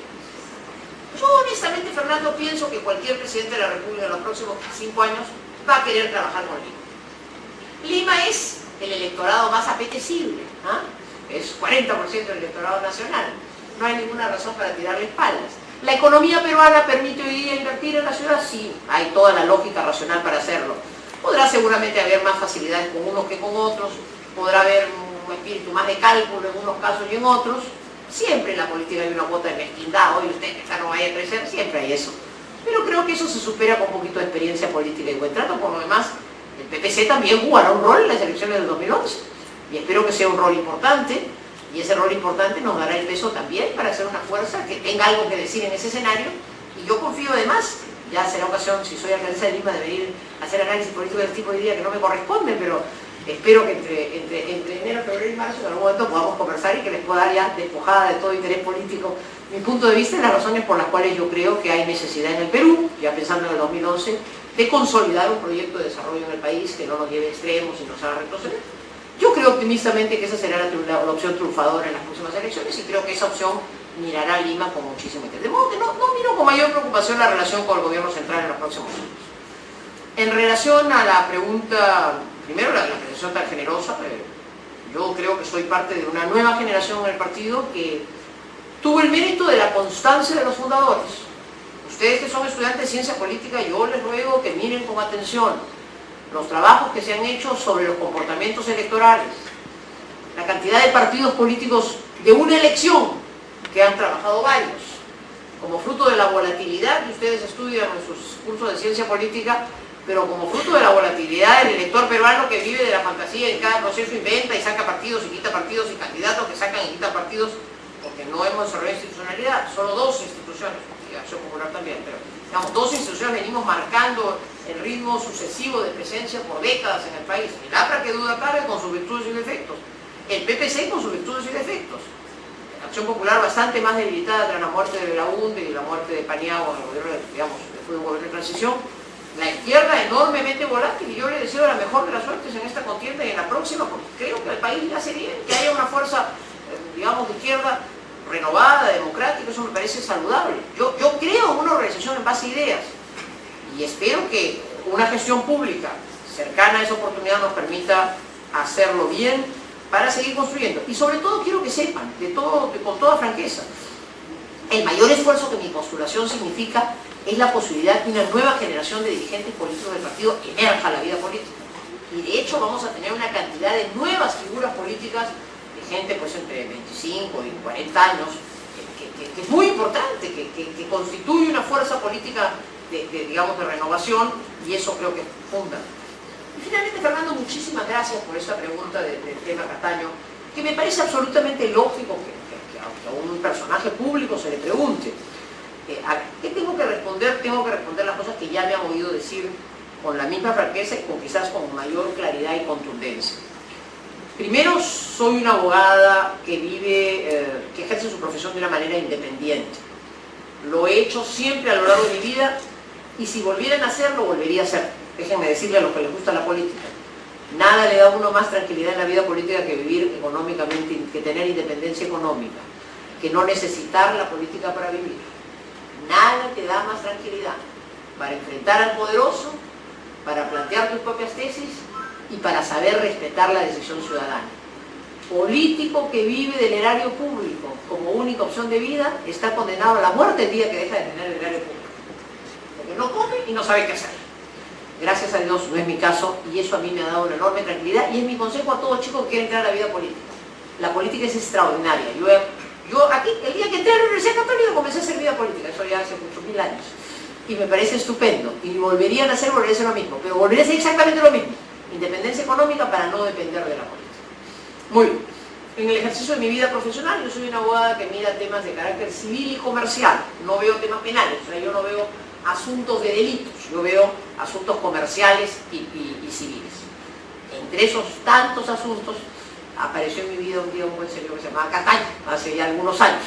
yo honestamente, Fernando, pienso que cualquier presidente de la República en los próximos 5 años va a querer trabajar con Lima. Lima es el electorado más apetecible, ¿eh? Es 40% del electorado nacional, no hay ninguna razón para tirarle espaldas. ¿La economía peruana permite hoy día invertir en la ciudad? Sí, hay toda la lógica racional para hacerlo. Podrá seguramente haber más facilidades con unos que con otros, podrá haber un espíritu más de cálculo en unos casos y en otros. Siempre en la política hay una cuota de mezquindad, hoy usted que no vaya a crecer, siempre hay eso. Pero creo que eso se supera con un poquito de experiencia política y buen trato. Por lo demás, el PPC también jugará un rol en las elecciones del 2011, y espero que sea un rol importante. Y ese rol importante nos dará el peso también para hacer una fuerza que tenga algo que decir en ese escenario. Y yo confío además, ya será ocasión, si soy alcaldesa de Lima, de venir a hacer análisis político del tipo de día que no me corresponde, pero espero que entre enero, febrero y marzo en algún momento podamos conversar y que les pueda dar ya despojada de todo interés político mi punto de vista y las razones por las cuales yo creo que hay necesidad en el Perú, ya pensando en el 2011, de consolidar un proyecto de desarrollo en el país que no nos lleve a extremos y nos haga retroceder. Yo creo optimistamente que esa será la opción triunfadora en las próximas elecciones, y creo que esa opción mirará a Lima con muchísimo interés. De modo que no miro con mayor preocupación la relación con el gobierno central en los próximos años. En relación a la pregunta, primero la presentación tan generosa, yo creo que soy parte de una nueva generación en el partido que tuvo el mérito de la constancia de los fundadores. Ustedes que son estudiantes de ciencia política, yo les ruego que miren con atención los trabajos que se han hecho sobre los comportamientos electorales, la cantidad de partidos políticos de una elección, que han trabajado varios, como fruto de la volatilidad que ustedes estudian en sus cursos de ciencia política, pero como fruto de la volatilidad del elector peruano que vive de la fantasía y en cada proceso inventa y saca partidos y quita partidos, y candidatos que sacan y quitan partidos, porque no hemos desarrollado institucionalidad, solo 2 instituciones, y Acción Popular también, pero digamos, 2 instituciones venimos marcando el ritmo sucesivo de presencia por décadas en el país. El APRA, que duda cabe, con sus virtudes y defectos. El PPC con sus virtudes y defectos. La Acción Popular bastante más debilitada tras la muerte de Belaúnde y la muerte de Paniagua en el gobierno, digamos, fue un gobierno de transición. La izquierda enormemente volátil, y yo le deseo la mejor de las suertes en esta contienda y en la próxima, porque creo que al país le hace bien que haya una fuerza, digamos, de izquierda renovada, democrática. Eso me parece saludable. Yo creo en una organización en base a ideas, y espero que una gestión pública cercana a esa oportunidad nos permita hacerlo bien para seguir construyendo. Y sobre todo quiero que sepan, con toda franqueza, el mayor esfuerzo que mi postulación significa es la posibilidad de una nueva generación de dirigentes políticos del partido emerja a la vida política. Y de hecho vamos a tener una cantidad de nuevas figuras políticas, de gente pues entre 25 y 40 años, que es muy importante, que constituye una fuerza política digamos, de renovación, y eso creo que es fundamental. Y finalmente, Fernando, muchísimas gracias por esta pregunta del tema Cataño, que me parece absolutamente lógico que a un personaje público se le pregunte. ¿Qué tengo que responder? Tengo que responder las cosas que ya me han oído decir con la misma franqueza y quizás con mayor claridad y contundencia. Primero, soy una abogada que vive, que ejerce su profesión de una manera independiente. Lo he hecho siempre a lo largo de mi vida y si volvieran a hacerlo, volvería a hacer. Déjenme decirle a los que les gusta la política. Nada le da a uno más tranquilidad en la vida política que vivir económicamente, que tener independencia económica, que no necesitar la política para vivir. Nada te da más tranquilidad para enfrentar al poderoso, para plantear tus propias tesis y para saber respetar la decisión ciudadana. Político que vive del erario público como única opción de vida está condenado a la muerte el día que deja de tener el erario público. Porque no come y no sabe qué hacer. Gracias a Dios no es mi caso y eso a mí me ha dado una enorme tranquilidad y es mi consejo a todo chico que quiere entrar a la vida política. La política es extraordinaria. Yo aquí, el día que entré a la Universidad Católica comencé a hacer vida política, eso ya hace muchos mil años. Y me parece estupendo. Y volvería a hacer lo mismo, pero volvería a hacer exactamente lo mismo. Independencia económica para no depender de la política. Muy bien. En el ejercicio de mi vida profesional, yo soy una abogada que mira temas de carácter civil y comercial. No veo temas penales, o sea, yo no veo asuntos de delitos, yo veo asuntos comerciales y civiles. Entre esos tantos asuntos, apareció en mi vida un día un buen señor que se llamaba Cataño, hace ya algunos años,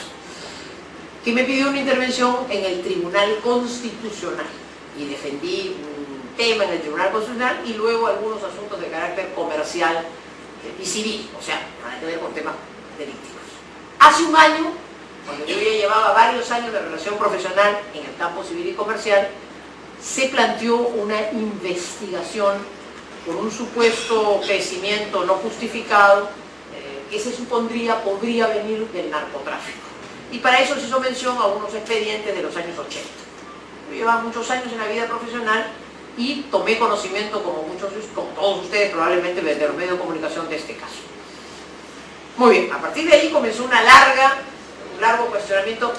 que me pidió una intervención en el Tribunal Constitucional y defendí un tema en el Tribunal Constitucional y luego algunos asuntos de carácter comercial y civil, o sea, nada que ver con temas delictivos. Hace un año, cuando yo ya llevaba varios años de relación profesional en el campo civil y comercial, se planteó una investigación por un supuesto crecimiento no justificado que se supondría podría venir del narcotráfico. Y para eso se hizo mención a unos expedientes de los años 80. Yo llevaba muchos años en la vida profesional y tomé conocimiento, como todos ustedes probablemente, de los medios de comunicación de este caso. Muy bien, a partir de ahí comenzó un largo cuestionamiento.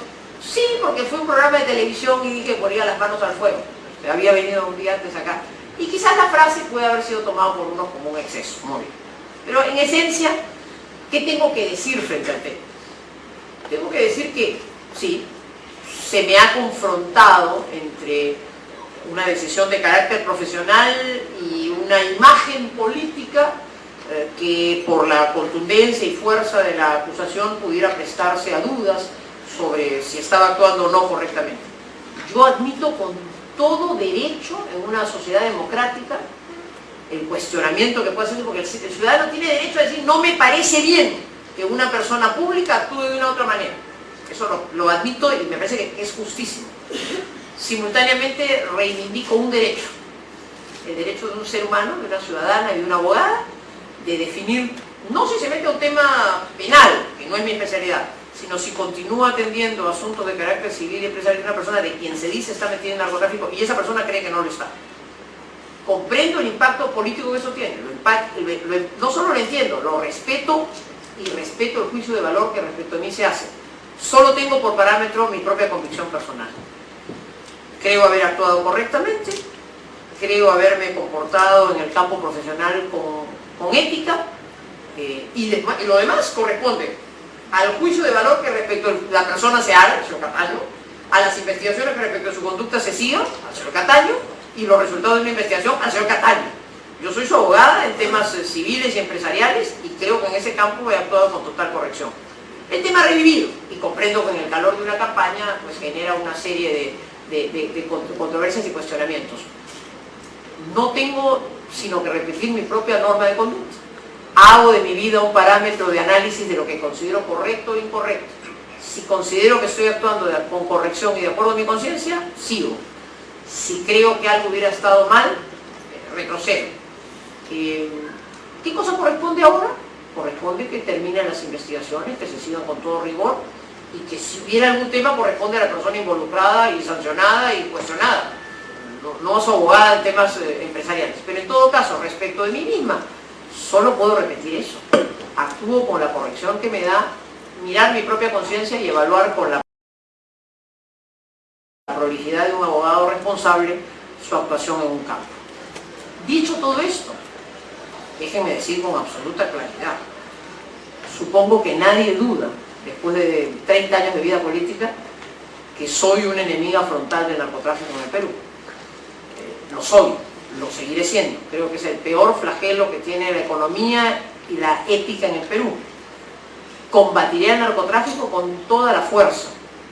Sí, porque fue un programa de televisión y dije ponía las manos al fuego. Había venido un día antes acá. Y quizás la frase puede haber sido tomada por unos como un exceso. Muy bien. Pero en esencia, ¿qué tengo que decir frente al tema? Tengo que decir que, sí, se me ha confrontado entre una decisión de carácter profesional y una imagen política que por la contundencia y fuerza de la acusación pudiera prestarse a dudas sobre si estaba actuando o no correctamente. Yo admito con todo derecho en una sociedad democrática el cuestionamiento que puede hacer, porque el ciudadano tiene derecho a decir no me parece bien que una persona pública actúe de una u otra manera. Eso lo admito y me parece que es justísimo. Simultáneamente reivindico un derecho, el derecho de un ser humano, de una ciudadana y de una abogada, de definir, no si se mete a un tema penal, que no es mi especialidad, sino si continúa atendiendo asuntos de carácter civil y empresarial de una persona de quien se dice está metida en narcotráfico y esa persona cree que no lo está. Comprendo el impacto político que eso tiene, no solo lo entiendo, lo respeto y respeto el juicio de valor que respecto a mí se hace. Solo tengo por parámetro mi propia convicción personal. Creo haber actuado correctamente, creo haberme comportado en el campo profesional con ética y lo demás corresponde al juicio de valor que respecto a la persona se haga, el señor Cataño, a las investigaciones que respecto a su conducta se sigan, al señor Cataño, y los resultados de una investigación al señor Cataño. Yo soy su abogada en temas civiles y empresariales y creo que en ese campo he actuado con total corrección. El tema revivido, y comprendo que en el calor de una campaña pues genera una serie de controversias y cuestionamientos. No tengo sino que repetir mi propia norma de conducta. Hago de mi vida un parámetro de análisis de lo que considero correcto o incorrecto. Si considero que estoy actuando con corrección y de acuerdo a mi conciencia, sigo. Si creo que algo hubiera estado mal, retrocedo. ¿Qué cosa corresponde ahora? Corresponde que terminen las investigaciones, que se sigan con todo rigor y que si hubiera algún tema corresponde a la persona involucrada y sancionada y cuestionada. No soy abogada en temas empresariales, pero en todo caso, respecto de mí misma, solo puedo repetir eso. Actúo con la corrección que me da mirar mi propia conciencia y evaluar con la prolijidad de un abogado responsable su actuación en un campo. Dicho todo esto, déjenme decir con absoluta claridad, supongo que nadie duda, después de 30 años de vida política, que soy una enemiga frontal del narcotráfico en el Perú. Lo soy, lo seguiré siendo. Creo que es el peor flagelo que tiene la economía y la ética en el Perú. Combatiré el narcotráfico con toda la fuerza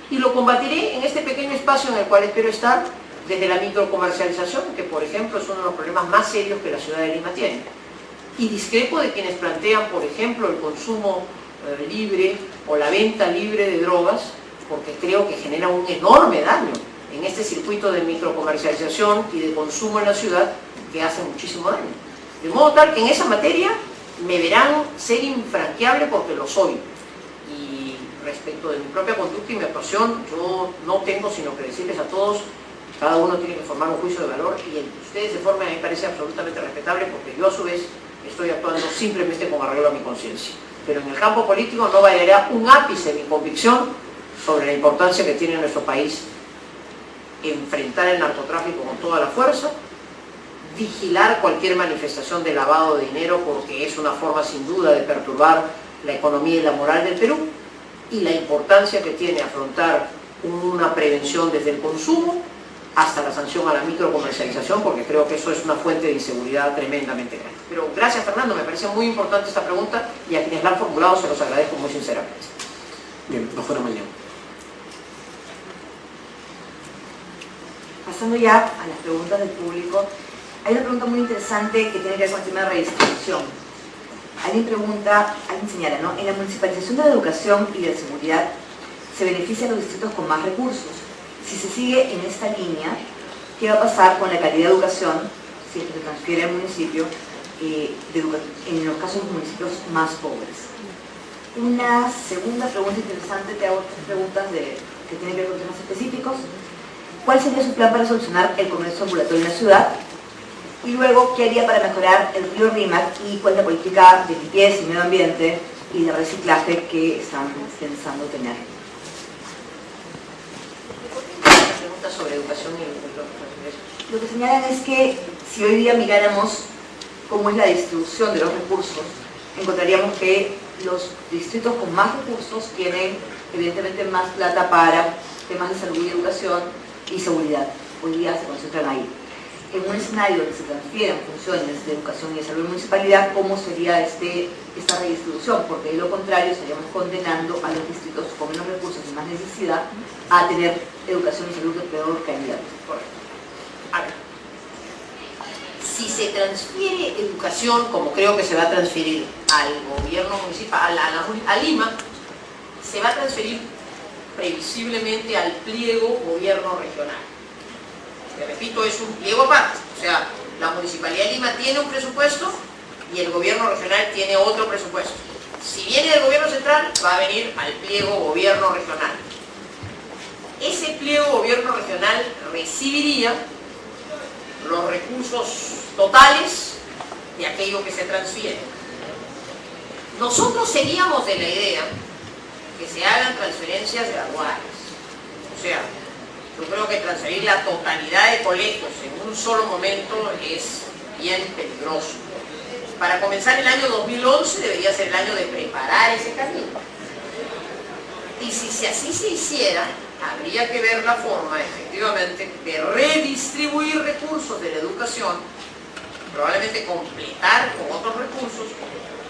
y lo combatiré en este pequeño espacio en el cual espero estar, desde la microcomercialización, que por ejemplo es uno de los problemas más serios que la ciudad de Lima tiene. Y discrepo de quienes plantean, por ejemplo, el consumo libre o la venta libre de drogas, porque creo que genera un enorme daño en este circuito de microcomercialización y de consumo en la ciudad que hace muchísimo daño. De modo tal que en esa materia me verán ser infranqueable porque lo soy. Y respecto de mi propia conducta y mi actuación, yo no tengo sino que decirles a todos, cada uno tiene que formar un juicio de valor y el que ustedes se formen a mí me parece absolutamente respetable porque yo a su vez estoy actuando simplemente con arreglo a mi conciencia. Pero en el campo político no variará un ápice mi convicción sobre la importancia que tiene en nuestro país enfrentar el narcotráfico con toda la fuerza, vigilar cualquier manifestación de lavado de dinero porque es una forma sin duda de perturbar la economía y la moral del Perú, y la importancia que tiene afrontar una prevención desde el consumo hasta la sanción a la microcomercialización, porque creo que eso es una fuente de inseguridad tremendamente grande. Pero gracias, Fernando, me parece muy importante esta pregunta y a quienes la han formulado se los agradezco muy sinceramente. Bien, doctora Mañón. Pasando ya a las preguntas del público, hay una pregunta muy interesante que tiene que ver con el tema de redistribución. Alguien señala, ¿no? En la municipalización de la educación y de la seguridad se benefician los distritos con más recursos. Si se sigue en esta línea, ¿qué va a pasar con la calidad de educación si se transfiere al municipio en los casos de los municipios más pobres? Una segunda pregunta interesante, te hago tres preguntas que tienen que ver con temas específicos. ¿Cuál sería su plan para solucionar el comercio ambulatorio en la ciudad? Y luego, ¿qué haría para mejorar el río Rímac y cuál es la política de limpieza y medio ambiente y de reciclaje que están pensando tener? Preguntas sobre educación y lo que señalan es que si hoy día miráramos cómo es la distribución de los recursos, encontraríamos que los distritos con más recursos tienen evidentemente más plata para temas de salud y educación y seguridad. Hoy día se concentran ahí. En un escenario donde se transfieren funciones de educación y de salud y municipalidad, ¿cómo sería esta redistribución? Porque de lo contrario estaríamos condenando a los distritos con menos recursos y más necesidad a tener educación y salud de peor calidad. Correcto. A ver, si se transfiere educación, como creo que se va a transferir al gobierno municipal, a Lima, se va a transferir previsiblemente al pliego gobierno regional. Que repito, es un pliego aparte, o sea, la Municipalidad de Lima tiene un presupuesto y el gobierno regional tiene otro presupuesto. Si viene del gobierno central, va a venir al pliego gobierno regional. Ese pliego gobierno regional recibiría los recursos totales de aquello que se transfiere. Nosotros seríamos de la idea que se hagan transferencias graduales. O sea, yo creo que transferir la totalidad de colegios en un solo momento es bien peligroso. Para comenzar el año 2011 debería ser el año de preparar ese camino. Y si así se hiciera, habría que ver la forma, efectivamente, de redistribuir recursos de la educación, probablemente completar con otros recursos,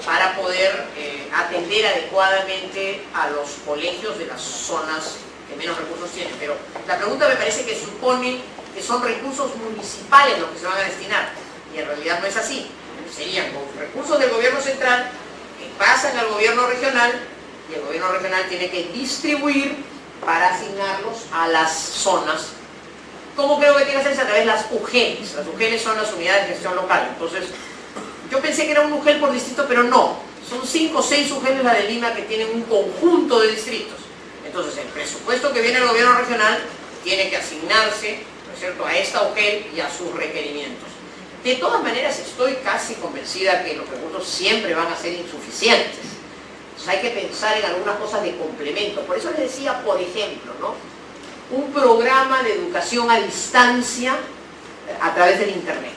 para poder atender adecuadamente a los colegios de las zonas que menos recursos tienen. Pero la pregunta me parece que supone que son recursos municipales los que se van a destinar, y en realidad no es así. Serían con recursos del gobierno central que pasan al gobierno regional, y el gobierno regional tiene que distribuir para asignarlos a las zonas, como creo que tiene que hacerse a través de las UGELs. Las UGELs son las unidades de gestión local. Entonces, yo pensé que era un UGEL por distrito, pero no. Son 5 o 6 UGELs la de Lima que tienen un conjunto de distritos. Entonces, el presupuesto que viene del gobierno regional tiene que asignarse, ¿no es cierto?, a esta UGEL y a sus requerimientos. De todas maneras, estoy casi convencida que los recursos siempre van a ser insuficientes. Entonces, hay que pensar en algunas cosas de complemento. Por eso les decía, por ejemplo, ¿no?, un programa de educación a distancia a través del Internet.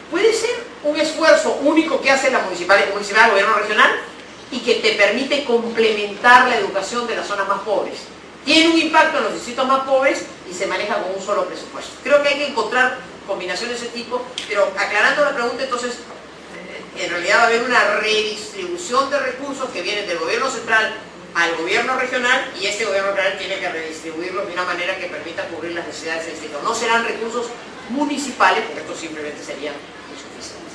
Puede ser un esfuerzo único que hace la municipalidad del gobierno regional y que te permite complementar la educación de las zonas más pobres. Tiene un impacto en los distritos más pobres y se maneja con un solo presupuesto. Creo que hay que encontrar combinaciones de ese tipo, pero aclarando la pregunta, entonces, en realidad realidad va a haber una redistribución de recursos que vienen del gobierno central al gobierno regional, y este gobierno regional tiene que redistribuirlos de una manera que permita cubrir las necesidades del distrito. No serán recursos municipales, porque estos simplemente serían insuficientes.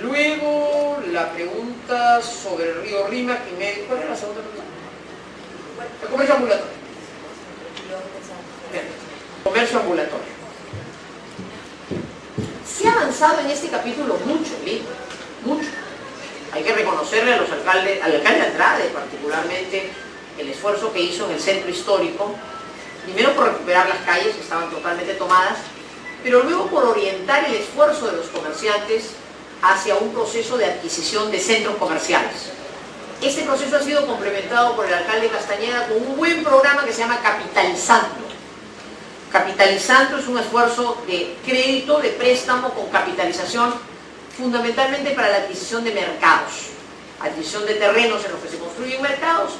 Luego, la pregunta sobre el río Rímac y medio. ¿Cuál era la segunda pregunta? El comercio ambulatorio. Bien. Comercio ambulatorio. Se ha avanzado en este capítulo mucho, Lima, mucho. Hay que reconocerle a los alcaldes, al alcalde Andrade particularmente, el esfuerzo que hizo en el centro histórico, primero por recuperar las calles que estaban totalmente tomadas, pero luego por orientar el esfuerzo de los comerciantes hacia un proceso de adquisición de centros comerciales. Este proceso ha sido complementado por el alcalde Castañeda con un buen programa que se llama Capitalizando. Capitalizando es un esfuerzo de crédito, de préstamo con capitalización, fundamentalmente para la adquisición de mercados, adquisición de terrenos en los que se construyen mercados,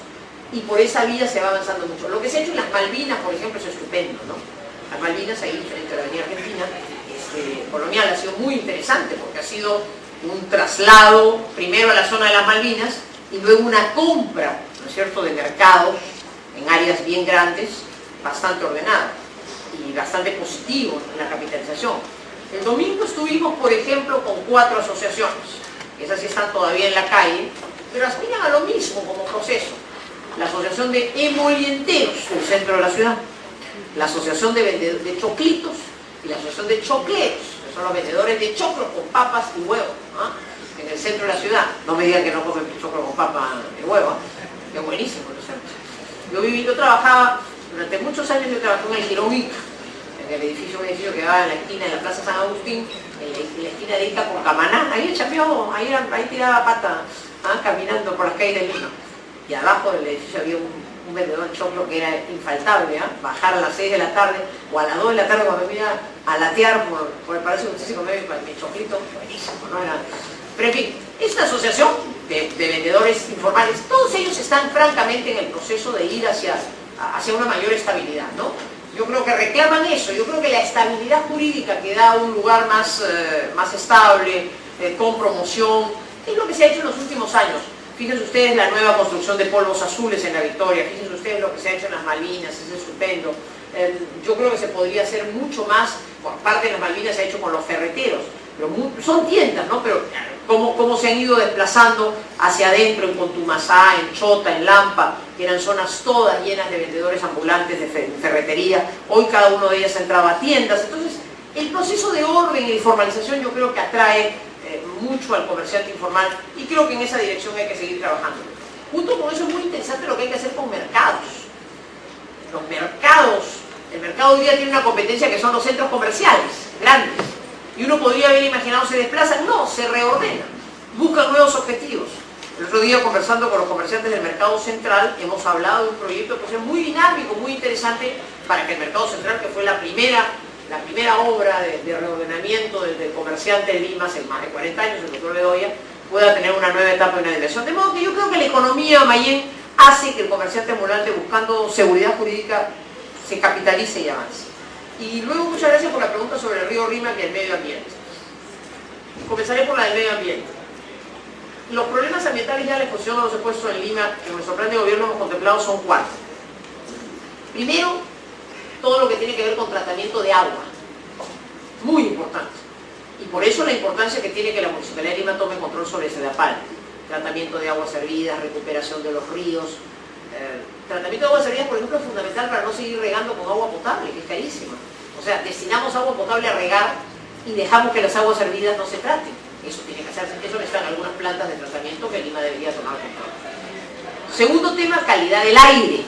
y por esa vía se va avanzando mucho. Lo que se ha hecho en las Malvinas, por ejemplo, es estupendo, ¿no? Las Malvinas, ahí frente a la Avenida Argentina, colonial, ha sido muy interesante porque ha sido un traslado primero a la zona de las Malvinas y luego una compra, ¿no es cierto?, de mercados en áreas bien grandes, bastante ordenada y bastante positivo en la capitalización. El domingo estuvimos, por ejemplo, con 4 asociaciones, esas sí están todavía en la calle, pero aspiran a lo mismo como proceso. La Asociación de Emolienteros del centro de la ciudad, la Asociación de Choclitos y la Asociación de Chocleros, que son los vendedores de choclo con papas y huevo, ¿no?, en el centro de la ciudad. No me digan que no comen choclo con papa y huevo, que es buenísimo, ¿no es cierto? Yo trabajaba, durante muchos años yo trabajé en el Girón Ica, en el edificio que va en la esquina de la Plaza San Agustín, en la esquina de Ica con Camaná, ahí el champión, ahí tiraba pata, caminando por las calles de Lima. Y abajo del edificio había un vendedor de choclo que era infaltable, bajar a las 6 de la tarde o a las 2 de la tarde cuando me iba a latear por el Palacio de Justicia y comer mi choclito, buenísimo, ¿no? Pero en fin, esta asociación de vendedores informales, todos ellos están francamente en el proceso de ir hacia una mayor estabilidad, ¿no? Yo creo que reclaman eso. Yo creo que la estabilidad jurídica que da un lugar más estable, con promoción, es lo que se ha hecho en los últimos años. Fíjense ustedes la nueva construcción de polvos azules en la Victoria, fíjense ustedes lo que se ha hecho en las Malvinas, es estupendo. Yo creo que se podría hacer mucho más, por parte de las Malvinas se ha hecho con los ferreteros, pero son tiendas, ¿no? Pero cómo se han ido desplazando hacia adentro, en Contumasá, en Chota, en Lampa, que eran zonas todas llenas de vendedores ambulantes de ferretería. Hoy cada uno de ellas ha entrado a tiendas. Entonces, el proceso de orden y de formalización yo creo que atrae mucho al comerciante informal, y creo que en esa dirección hay que seguir trabajando. Junto con eso es muy interesante lo que hay que hacer con mercados. Los mercados, el mercado hoy día tiene una competencia que son los centros comerciales, grandes. Y uno podría haber imaginado se desplazan, no, se reordenan, buscan nuevos objetivos. El otro día, conversando con los comerciantes del mercado central, hemos hablado de un proyecto que es muy dinámico, muy interesante, para que el mercado central, que fue la primera obra de reordenamiento del comerciante de Lima hace más de 40 años, el doctor Bedoya, pueda tener una nueva etapa y una dimensión. De modo que yo creo que la economía Mayén hace que el comerciante ambulante, buscando seguridad jurídica, se capitalice y avance. Y luego, muchas gracias por la pregunta sobre el río Rímac y el medio ambiente. Comenzaré por la del medio ambiente. Los problemas ambientales, ya la exposición los he puesto en Lima, en nuestro plan de gobierno hemos contemplado, son 4. Primero, todo lo que tiene que ver con tratamiento de agua, muy importante, y por eso la importancia que tiene que la Municipalidad de Lima tome control sobre SEDAPAL, tratamiento de aguas servidas, recuperación de los ríos. Tratamiento de aguas servidas, por ejemplo, es fundamental para no seguir regando con agua potable, que es carísima. O sea, destinamos agua potable a regar y dejamos que las aguas servidas no se traten. Eso tiene que hacerse, eso están algunas plantas de tratamiento que Lima debería tomar control. Segundo tema, calidad del aire.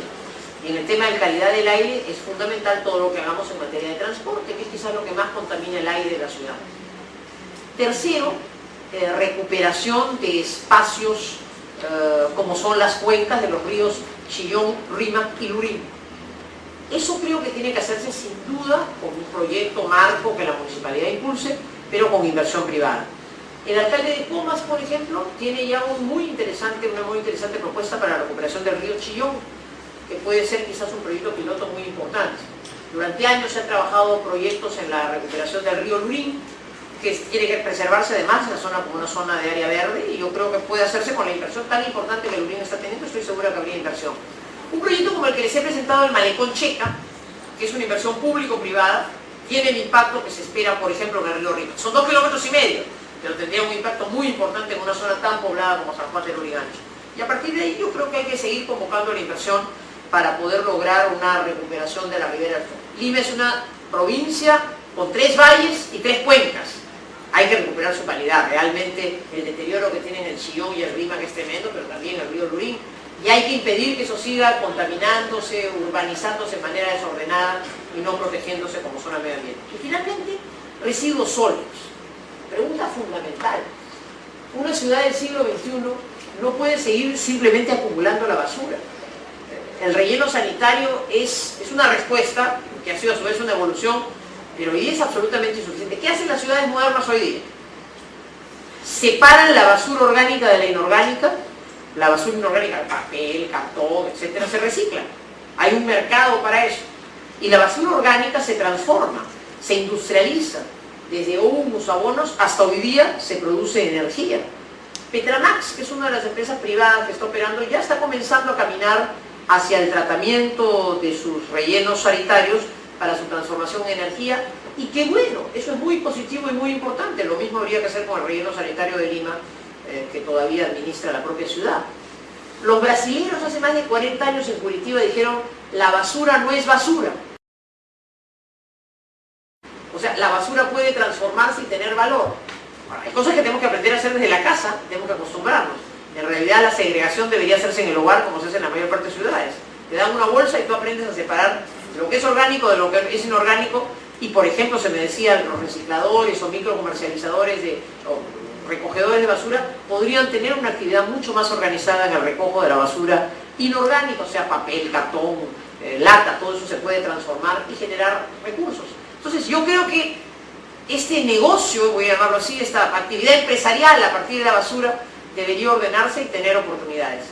Y en el tema de calidad del aire es fundamental todo lo que hagamos en materia de transporte, que es quizás lo que más contamina el aire de la ciudad. Tercero, recuperación de espacios como son las cuencas de los ríos Chillón, Rímac y Lurín. Eso creo que tiene que hacerse sin duda con un proyecto marco que la municipalidad impulse, pero con inversión privada. El alcalde de Comas, por ejemplo, tiene ya una muy interesante propuesta para la recuperación del río Chillón, que puede ser quizás un proyecto piloto muy importante. Durante años se han trabajado proyectos en la recuperación del río Lurín, que tiene que preservarse además la zona como una zona de área verde, y yo creo que puede hacerse con la inversión tan importante que Lurín está teniendo. Estoy segura que habría inversión. Un proyecto como el que les he presentado, el Malecón Checa, que es una inversión público-privada, tiene el impacto que se espera, por ejemplo, en el río Rímac. Son 2,5 kilómetros, pero tendría un impacto muy importante en una zona tan poblada como San Juan de Lurigancho. Y a partir de ahí yo creo que hay que seguir convocando la inversión para poder lograr una recuperación de la ribera del Tondo. Lima es una provincia con 3 valles y 3 cuencas. Hay que recuperar su calidad. Realmente el deterioro que tienen el Chillón y el Rímac es tremendo, pero también el río Lurín. Y hay que impedir que eso siga contaminándose, urbanizándose de manera desordenada y no protegiéndose como zona medio ambiente. Y finalmente, residuos sólidos. Pregunta fundamental. Una ciudad del siglo XXI no puede seguir simplemente acumulando la basura. El relleno sanitario es una respuesta que ha sido a su vez una evolución, pero hoy día es absolutamente insuficiente. ¿Qué hacen las ciudades modernas hoy día? Separan la basura orgánica de la inorgánica. La basura inorgánica, el papel, cartón, etcétera, se recicla. Hay un mercado para eso. Y la basura orgánica se transforma, se industrializa. Desde humus, abonos, hasta hoy día se produce energía. Petramax, que es una de las empresas privadas que está operando, ya está comenzando a caminar hacia el tratamiento de sus rellenos sanitarios para su transformación en energía. Y qué bueno, eso es muy positivo y muy importante. Lo mismo habría que hacer con el relleno sanitario de Lima, que todavía administra la propia ciudad. Los brasileños hace más de 40 años en Curitiba dijeron: la basura no es basura. O sea, la basura puede transformarse y tener valor. Ahora, hay cosas que tenemos que aprender a hacer desde la casa, tenemos que acostumbrarnos. En realidad la segregación debería hacerse en el hogar, como se hace en la mayor parte de ciudades. Te dan una bolsa y tú aprendes a separar lo que es orgánico de lo que es inorgánico. Y por ejemplo, se me decía, los recicladores o microcomercializadores o recogedores de basura podrían tener una actividad mucho más organizada en el recojo de la basura inorgánica, o sea, papel, cartón, lata, todo eso se puede transformar y generar recursos. Entonces yo creo que este negocio, voy a llamarlo así, esta actividad empresarial a partir de la basura debería ordenarse y tener oportunidades.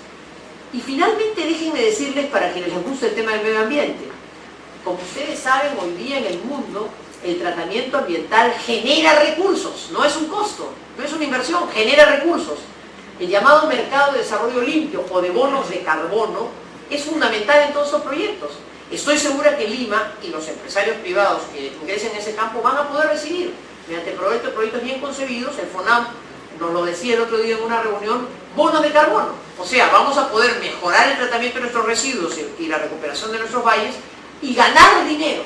Y finalmente déjenme decirles, para quienes les gusta el tema del medio ambiente, como ustedes saben, hoy día en el mundo el tratamiento ambiental genera recursos, no es un costo, no es una inversión, genera recursos. El llamado mercado de desarrollo limpio o de bonos de carbono es fundamental en todos estos proyectos. Estoy segura que Lima y los empresarios privados que ingresen en ese campo van a poder recibir, mediante proyectos bien concebidos. El FONAM nos lo decía el otro día en una reunión, bonos de carbono. O sea, vamos a poder mejorar el tratamiento de nuestros residuos y la recuperación de nuestros valles y ganar dinero.